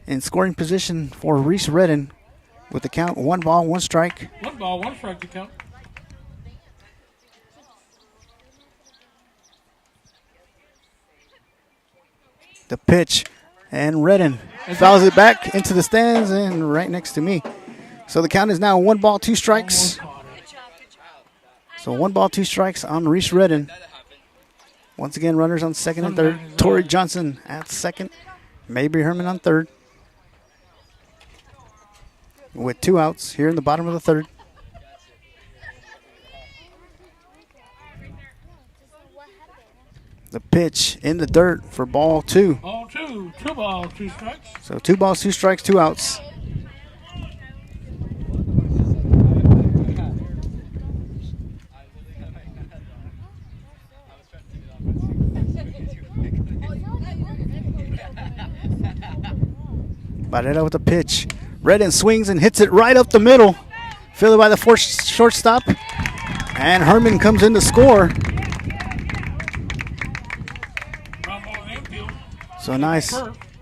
In scoring position for Reese Redden with the count 1 ball, 1 strike. 1 ball, 1 strike to count. The pitch, and Redden fouls it back into the stands and right next to me. So the count is now 1 ball, 2 strikes. So 1 ball, 2 strikes on Reese Redden. Once again, runners on second and third. Tori Johnson at second. Mabry Herman on third. With 2 outs here in the bottom of the third. The pitch in the dirt for ball 2. Ball 2, 2 balls, 2 strikes. So 2 balls, 2 strikes, 2 outs. Perlita with the pitch. Redden swings and hits it right up the middle. Fielded by the shortstop. And Herman comes in to score. So nice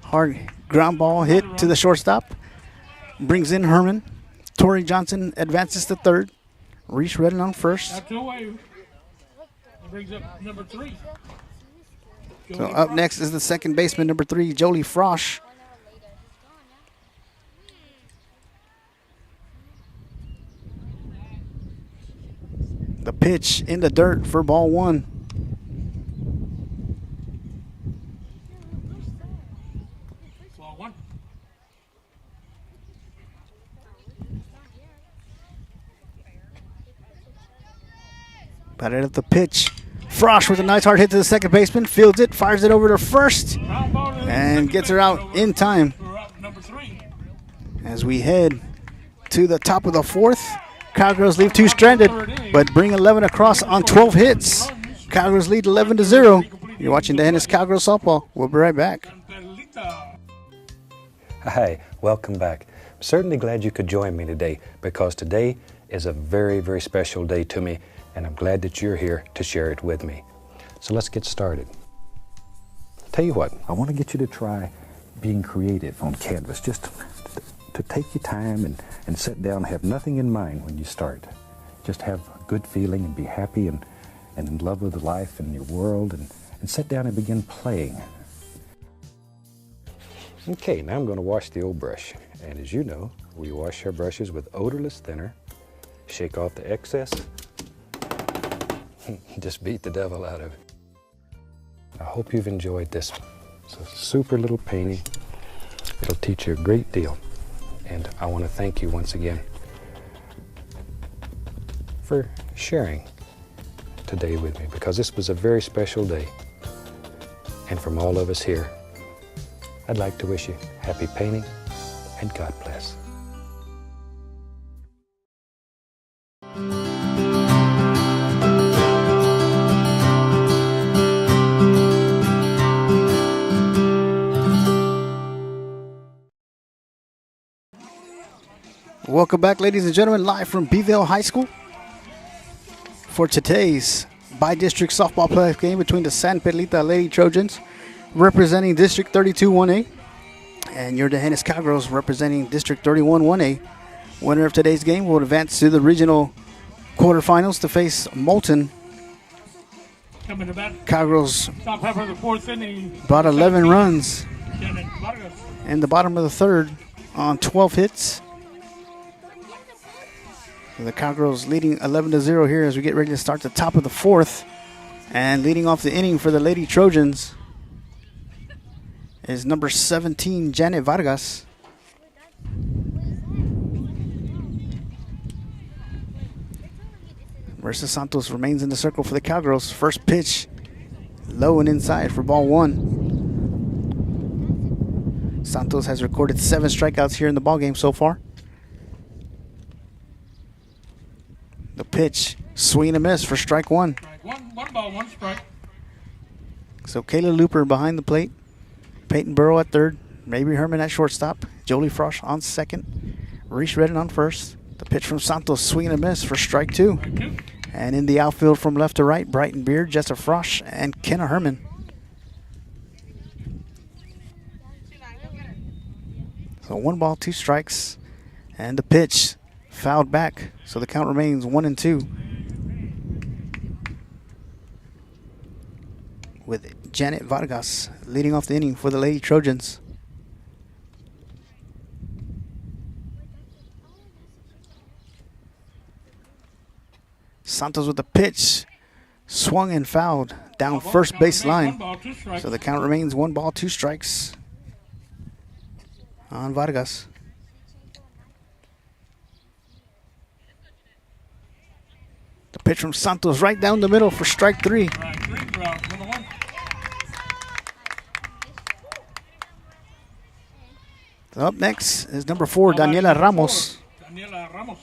hard ground ball hit to the shortstop. Brings in Herman. Tori Johnson advances to third. Reese Redden on first. That's away. Brings up number 3. So up next is the second baseman, number 3, Jolie Frosch. The pitch in the dirt for ball one. Ball one. Batted at the pitch. Frosch with a nice hard hit to the second baseman. Fields it, fires it over to first, Ground ball to the and second gets her baseman out in time. for out number 3. As we head to the top of the fourth, Cowgirls leave 2 stranded, but bring 11 across on 12 hits. Cowgirls lead 11-0. You're watching the Hennis Cowgirls softball. We'll be right back. Perlita. Hi, welcome back. I'm certainly glad you could join me today because today is a very, very special day to me, and I'm glad that you're here to share it with me. So let's get started. Tell you what, I want to get you to try being creative on canvas, just to take your time and sit down, have nothing in mind when you start. Just have a good feeling and be happy and in love with life and your world, and sit down and begin playing. Okay, now I'm going to wash the old brush. And as you know, we wash our brushes with odorless thinner, shake off the excess, just beat the devil out of it. I hope you've enjoyed this. It's a super little painting. It'll teach you a great deal. And I want to thank you once again for sharing today with me, because this was a very special day. And from all of us here, I'd like to wish you happy painting and God bless. Welcome back, ladies and gentlemen, live from Beeville High School for today's by-district softball playoff game between the San Perlita Lady Trojans, representing District 32 1A, and your Hennis Cowgirls representing District 31 1A. Winner of today's game will advance to the regional quarterfinals to face Moulton. Coming to bat. Cowgirls Top half of the 4th inning. brought 11 runs Vargas. in the bottom of the third on 12 hits. The Cowgirls leading 11-0 here as we get ready to start the top of the fourth. And leading off the inning for the Lady Trojans is number 17, Janet Vargas. Marissa Santos remains in the circle for the Cowgirls. First pitch, low and inside for ball one. Santos has recorded 7 strikeouts here in the ballgame so far. The pitch, swing and a miss for strike one. Strike one. 1 ball, 1 strike. So Kayla Looper behind the plate. Peyton Burrow at third. Mabry Herman at shortstop. Jolie Frosch on second. Reese Redden on first. The pitch from Santos, swing and a miss for strike two. Strike 2. And in the outfield from left to right, Brighton Beard, Jessa Frosch, and Kenna Herman. So 1 ball, 2 strikes. And the pitch fouled back. So the count remains 1-2. With Janet Vargas leading off the inning for the Lady Trojans. Santos with the pitch, swung and fouled down first base line. 1 ball, 2 strikes. So the count remains 1 ball, 2 strikes on Vargas. The pitch from Santos right down the middle for strike 3. Strike 3 for out number 1. Up next is number 4, Daniela Ramos. Daniela Ramos.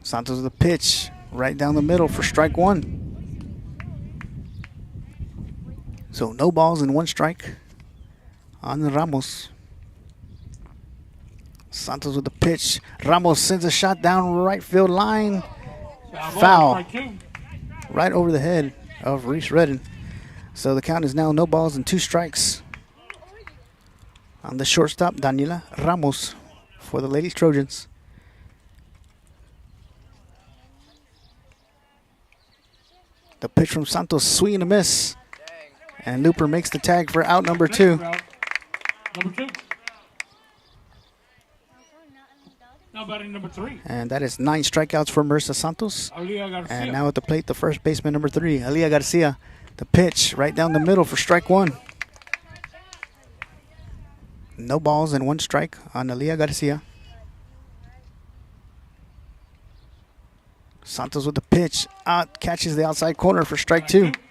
Santos with the pitch right down the middle for strike 1. So no balls and 1 strike on Ramos. Santos with the pitch. Ramos sends a shot down right field line. Foul. Strike 2. Right over the head of Reese Redden. So the count is now no balls and 2 strikes on the shortstop, Daniela Ramos, for the Ladies Trojans. The pitch from Santos, swing and a miss. And Looper makes the tag for out number 2. Number 2. No, Now batting number 3. And that is 9 strikeouts for Marissa Santos. Aaliyah Garcia. And now at the plate, the first baseman, number 3, Aaliyah Garcia. The pitch right down the middle for strike 1. No balls and 1 strike on Aaliyah Garcia. Santos with the pitch. Out, catches the outside corner for strike 2. All right,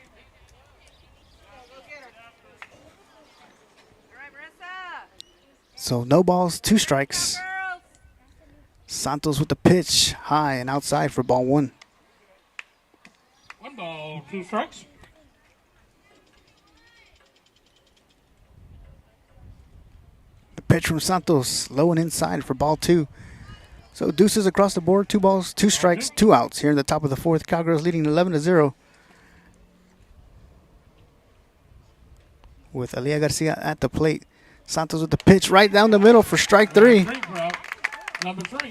Marissa. So no balls, 2 strikes. Girls. Santos with the pitch. High and outside for ball 1. 1 ball, 2 strikes. The pitch from Santos. Low and inside for ball 2. So deuces across the board. 2 balls, 2 strikes, 2 outs here in the top of the 4th. Cowgirls leading 11-0. With Aaliyah Garcia at the plate. Santos with the pitch right down the middle for strike 3. Number 3.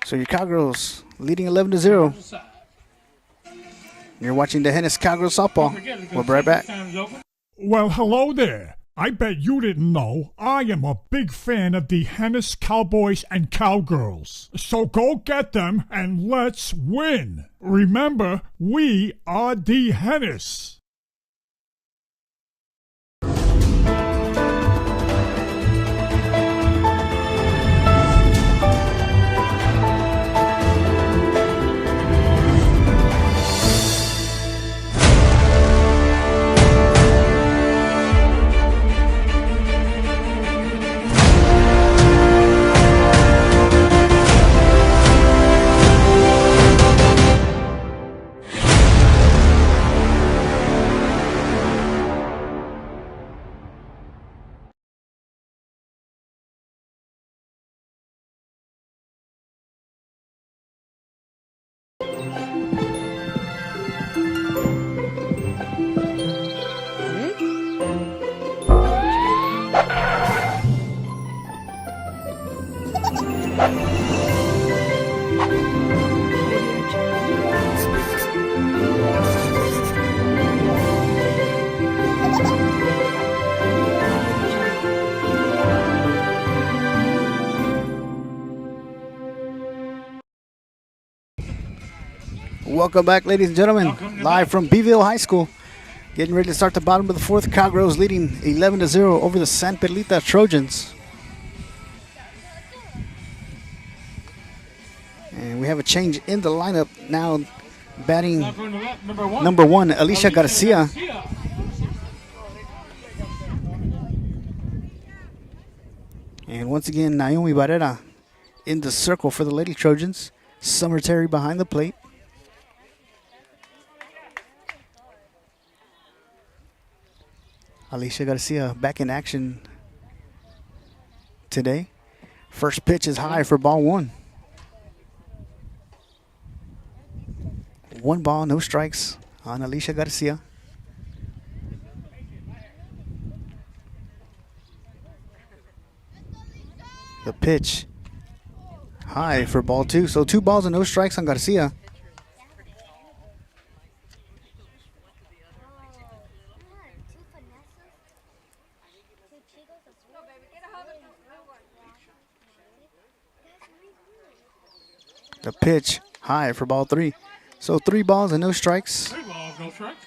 So your Cowgirls leading 11-0. You're watching the Hennis Cowgirls softball. We'll be right back. Well, hello there. I bet you didn't know I am a big fan of the Hennis Cowboys and Cowgirls. So go get them and let's win. Remember, we are the Hennis. Welcome back, ladies and gentlemen. Live from Beeville High School. Getting ready to start the bottom of the 4th. Cowgirls leading 11-0 over the San Perlita Trojans. And we have a change in the lineup now. Batting number 1, Alicia Garcia. And once again, Naomi Barrera in the circle for the Lady Trojans. Summer Terry behind the plate. Alicia Garcia back in action today. First pitch is high for ball 1. 1 ball, no strikes on Alicia Garcia. The pitch high for ball 2. So 2 balls and no strikes on Garcia. The pitch high for ball 3. So 3 balls and no strikes 3 balls, no strikes.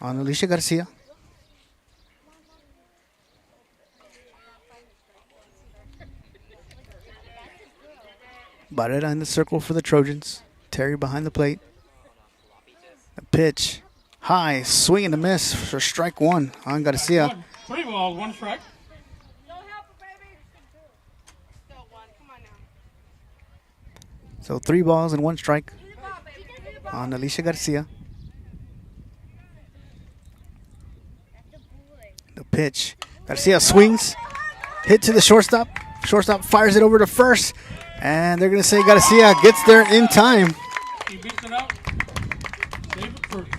on Alicia Garcia. Barrera in the circle for the Trojans. Terry behind the plate. The pitch high, swing and a miss for strike 1 on Garcia. 3 balls, 1 strike. So 3 balls and 1 strike on Alicia Garcia. The pitch. Garcia swings. Hit to the shortstop. Shortstop fires it over to first. And they're going to say Garcia gets there in time. He beats it out. David first.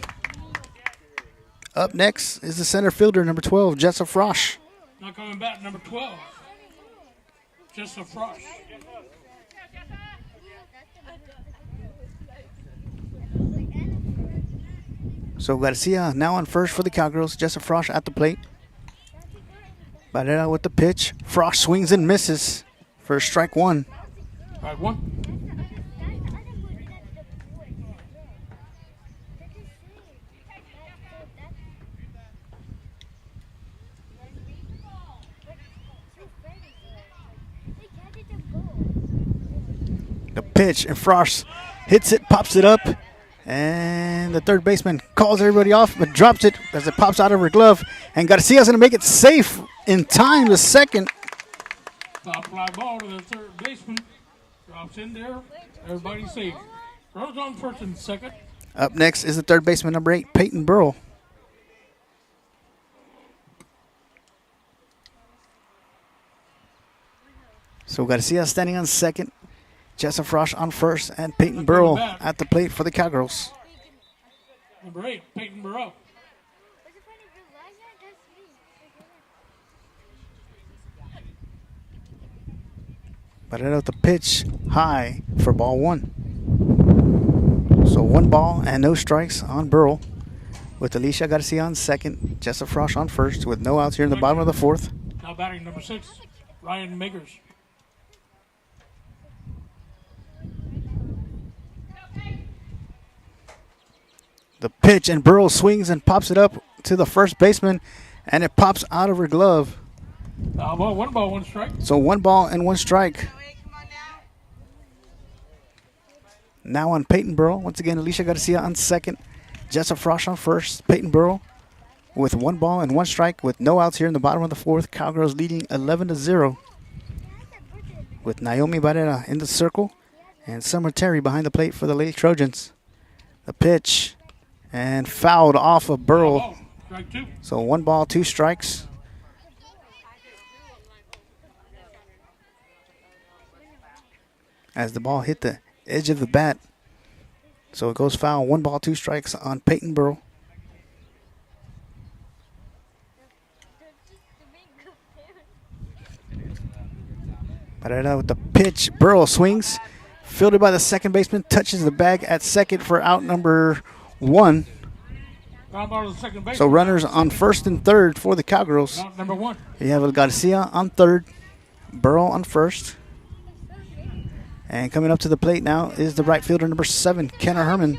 Up next is the center fielder, number 12, Jessa Frosch. Now coming back, number 12. Just a frosh. So Garcia now on first for the Cowgirls. Jessa Frosch at the plate. Barrera with the pitch. Frosch swings and misses for strike one. Strike one. The pitch, and Frost hits it, pops it up, and the third baseman calls everybody off, but drops it as it pops out of her glove. And Garcia's going to make it safe in time to second. Top fly ball to the third baseman. Drops in there. Everybody's safe. Runners on first and second. Up next is the third baseman, number 8, Peyton Burrow. So Garcia standing on second, Jessa Frost on first, and Peyton Burrow at the plate for the Cowgirls. Number 8, Peyton Burrow. Perlita with the pitch high for ball one. So 1 ball and no strikes on Burrow, with Alicia Garcia on second, Jessa Frost on first, with no outs here in the bottom of the fourth. Now batting number 6, Ryan Makers. The pitch, and Burrow swings and pops it up to the first baseman, and it pops out of her glove. Ball, 1 ball, 1 strike. So 1 ball and 1 strike. Now on Peyton Burrow. Once again, Alicia Garcia on second, Jessa Frost on first. Peyton Burrow with 1 ball and 1 strike with no outs here in the bottom of the fourth. Cowgirls leading 11-0 with Naomi Barrera in the circle and Summer Terry behind the plate for the Lady Trojans. The pitch, and fouled off of Burrow. Ball, strike 2. So 1 ball, 2 strikes. As the ball hit the edge of the bat. So it goes foul. 1 ball, 2 strikes on Peyton Burrow. Perlita with the pitch. Burrow swings. Fielded by the second baseman. Touches the bag at second for out number 1. Ground ball to the second base. So runners on first and third for the Cowgirls. Out number 1. You have Garcia on third. Burrow on first. And coming up to the plate now is the right fielder, number 7, Kenna Herman.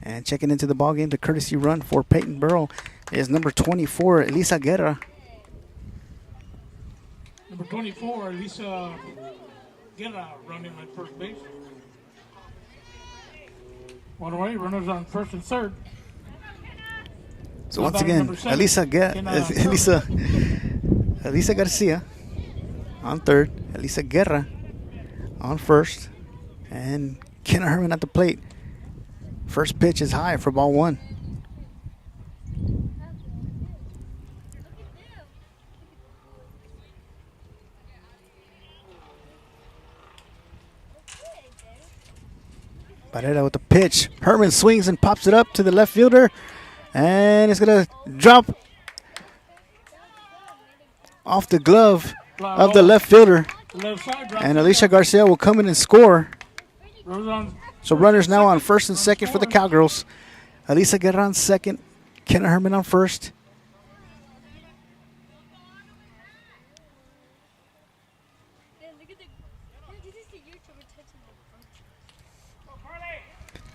And checking into the ballgame, the courtesy run for Peyton Burrow is number 24, Elisa Guerra. Number 24, Elisa Guerra running at first base. 1 away, runners on first and third. So once again, Elisa Garcia on third, Elisa Guerra on first, and Kenna Herman at the plate. First pitch is high for ball 1. Barrera with the pitch. Herman swings and pops it up to the left fielder. And it's going to drop off the glove of the left fielder. And Alicia Garcia will come in and score. So runners now on first and second for the Cowgirls. Elisa Guerra on second. Kenna Herman on first.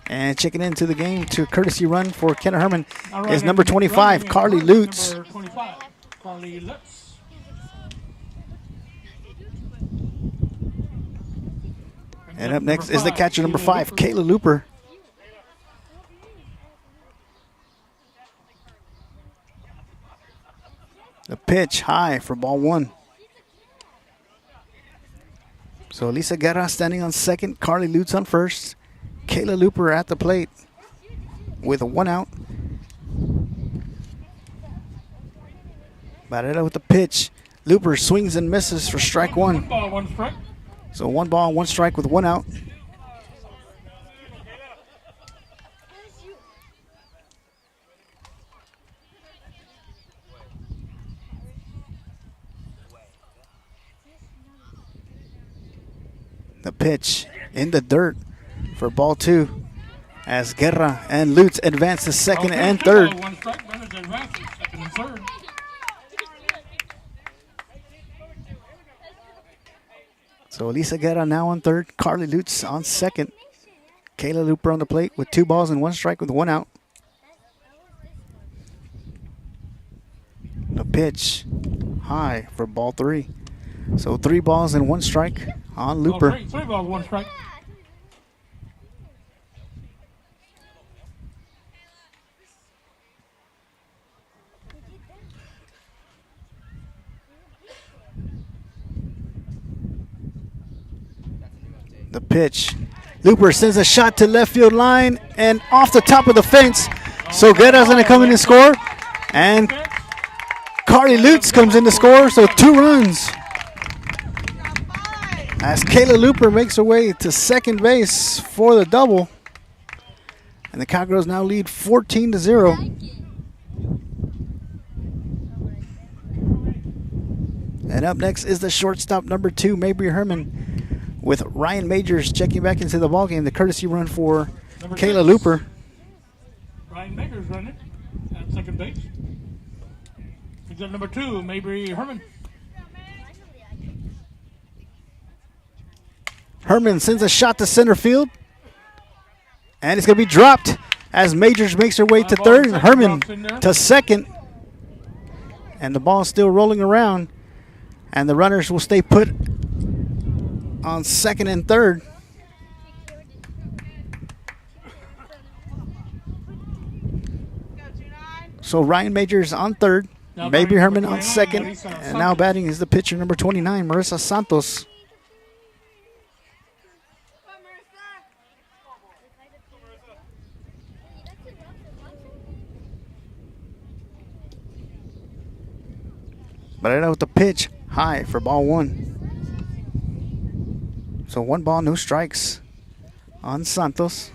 And checking into the game to courtesy run for Kenna Herman is number 25, Carly Lutz. Number 25, Carly Lutz. And up next is the catcher, number 5, Kayla Looper. The pitch high for ball 1. So Elisa Guerra standing on second, Carly Lutz on first. Kayla Looper at the plate with 1 out. Barrera with the pitch. Looper swings and misses for strike 1. 1 ball, 1 strike. So 1 ball, 1 strike with 1 out. The pitch in the dirt for ball 2 as Guerra and Lutz advance to second and third. 1 strike, runners advance to second and third. So Elisa Guerra now on third. Carly Lutz on second. Kayla Looper on the plate with 2 balls and 1 strike with 1 out. The pitch high for ball 3. So 3 balls and 1 strike on Looper. Oh, 3 balls, 1 strike. The pitch. Looper sends a shot to left field line and off the top of the fence. So Guerra's going to come in and score. And Carly Lutz comes in to score, so 2 runs. As Kayla Looper makes her way to second base for the double. And the Cowgirls now lead 14-0. And up next is the shortstop number 2, Mabry Herman, with Ryan Majors checking back into the ballgame. The courtesy run for Kayla Looper. Ryan Majors running at second base. He's at number 2, Mabry Herman. Herman sends a shot to center field. And it's going to be dropped as Majors makes her way to third. And Herman to second. And the ball is still rolling around. And the runners will stay put on second and third. So Ryan Majors on third. Mabry Herman on second. And now batting is the pitcher number 29, Marissa Santos. But with the pitch high for ball 1. So 1 ball, no strikes on Santos.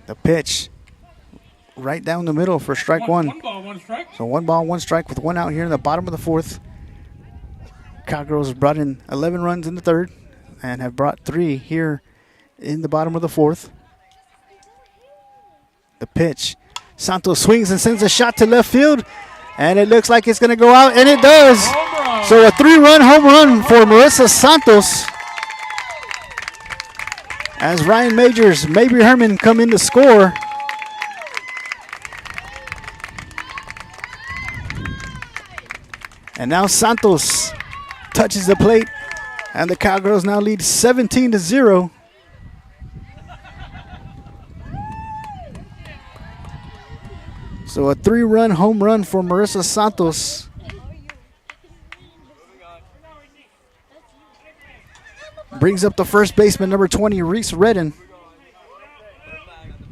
The pitch right down the middle for strike 1. 1 ball, 1 strike. So 1 ball, 1 strike with 1 out here in the bottom of the 4th. Cowgirls brought in 11 runs in the 3rd and have brought 3 here in the bottom of the 4th. The pitch. Santos swings and sends a shot to left field. And it looks like it's going to go out. And it does. So a 3-run home run for Marissa Santos. As Ryan Majors, Mabry Herman come in to score. And now Santos touches the plate. And the Cowgirls now lead 17-0. So a 3-run home run for Marissa Santos. Brings up the first baseman, number 20, Reese Redden.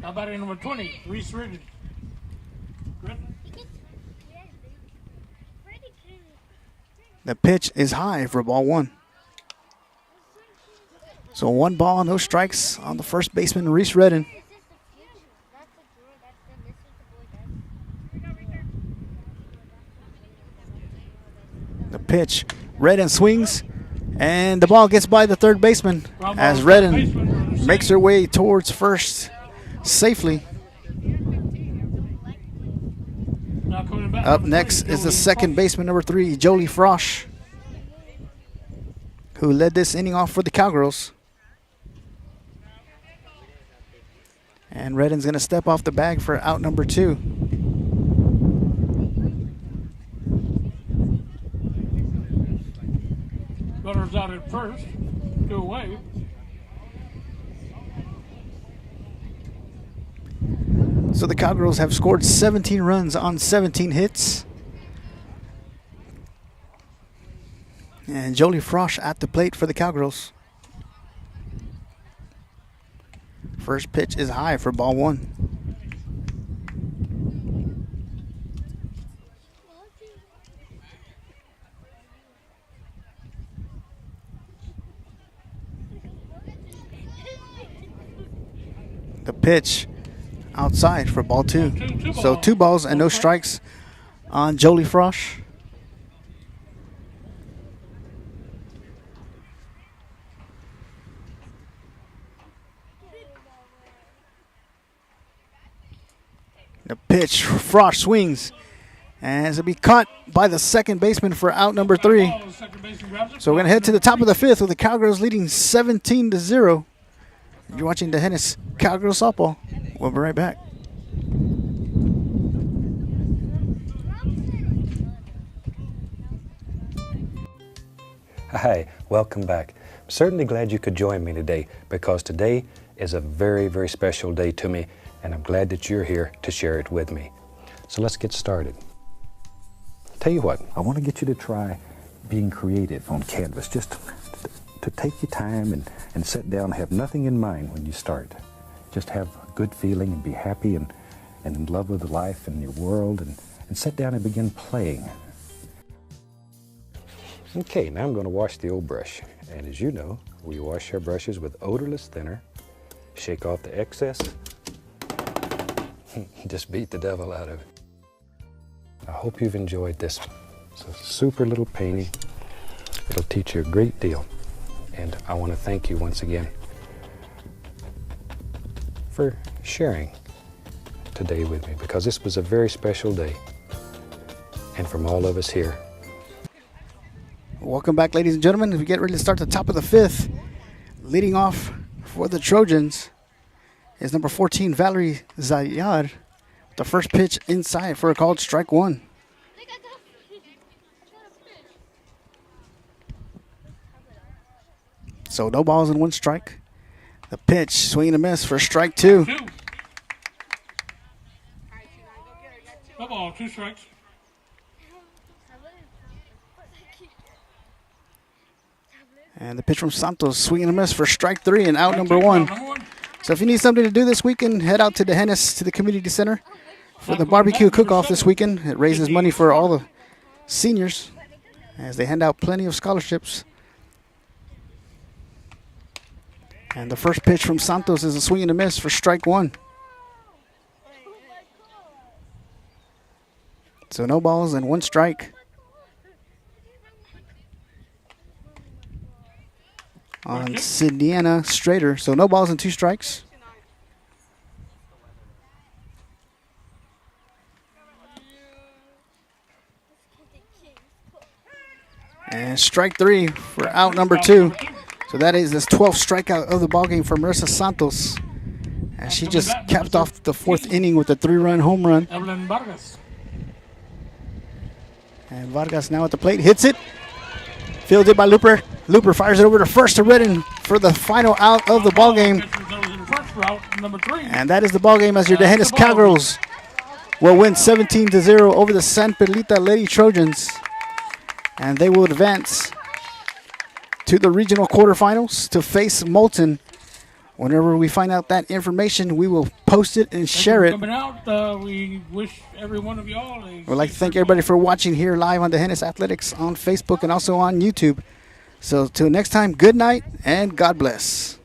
How about number 20, Reese Redden? The pitch is high for ball 1. So 1 ball, no strikes on the first baseman, Reese Redden. The pitch, Redden swings, and the ball gets by the third baseman as Redden makes her way towards first safely. Up next is the second baseman, number 3, Jolie Frosch, who led this inning off for the Cowgirls. And Redden's going to step off the bag for out number 2. Runners out at first, 2 away. So the Cowgirls have scored 17 runs on 17 hits. And Jolie Frosch at the plate for the Cowgirls. First pitch is high for ball 1. The pitch outside for ball 2. So 2 balls and no strikes on Jolie Frosch. The pitch, Frosch swings. And it'll be caught by the second baseman for out number 3. So we're going to head to the top of the 5th with the Cowgirls leading 17-0. You're watching the Hennis Cowgirls softball. We'll be right back. Hi, welcome back. I'm certainly glad you could join me today because today is a very, very special day to me, and I'm glad that you're here to share it with me. So let's get started. Tell you what, I want to get you to try being creative on canvas, just to take your time and sit down and have nothing in mind when you start. Just have a good feeling and be happy and in love with life and your world, and sit down and begin playing. Okay, now I'm going to wash the old brush. And as you know, we wash our brushes with odorless thinner, shake off the excess, just beat the devil out of it. I hope you've enjoyed this. It's a super little painting. It'll teach you a great deal. And I want to thank you once again for sharing today with me, because this was a very special day. And from all of us here, Welcome back, ladies and gentlemen. As we get ready to start the top of the 5th, leading off for the Trojans is number 14, Valerie Zayad. The first pitch inside for a called strike 1. So no balls and 1 strike. The pitch, swing and a miss for strike 2. No ball, 2 strikes. And the pitch from Santos, swing and a miss for strike 3 and out number 1. So if you need something to do this weekend, head out to the Hennis, to the community center for the barbecue cook-off this weekend. It raises money for all the seniors as they hand out plenty of scholarships. And the first pitch from Santos is a swing and a miss for strike 1. So no balls and 1 strike. On Sidiana Strader, so no balls and 2 strikes. And strike 3 for out number 2. So that is this 12th strikeout of the ballgame for Marissa Santos. And she just capped off the 4th inning with a 3-run home run. And Vargas now at the plate, hits it. Fielded by Looper. Looper fires it over to first to Redden for the final out of the ballgame. And that is the ballgame as your Hennis Cowgirls will win 17-0 over the San Perlita Lady Trojans. And they will advance to the regional quarterfinals to face Moulton. Whenever we find out that information, we will post it and share it. Coming out, we wish every one of y'all We'd like to thank everybody for watching here live on the Hennis Athletics on Facebook and also on YouTube. So till next time, good night and God bless.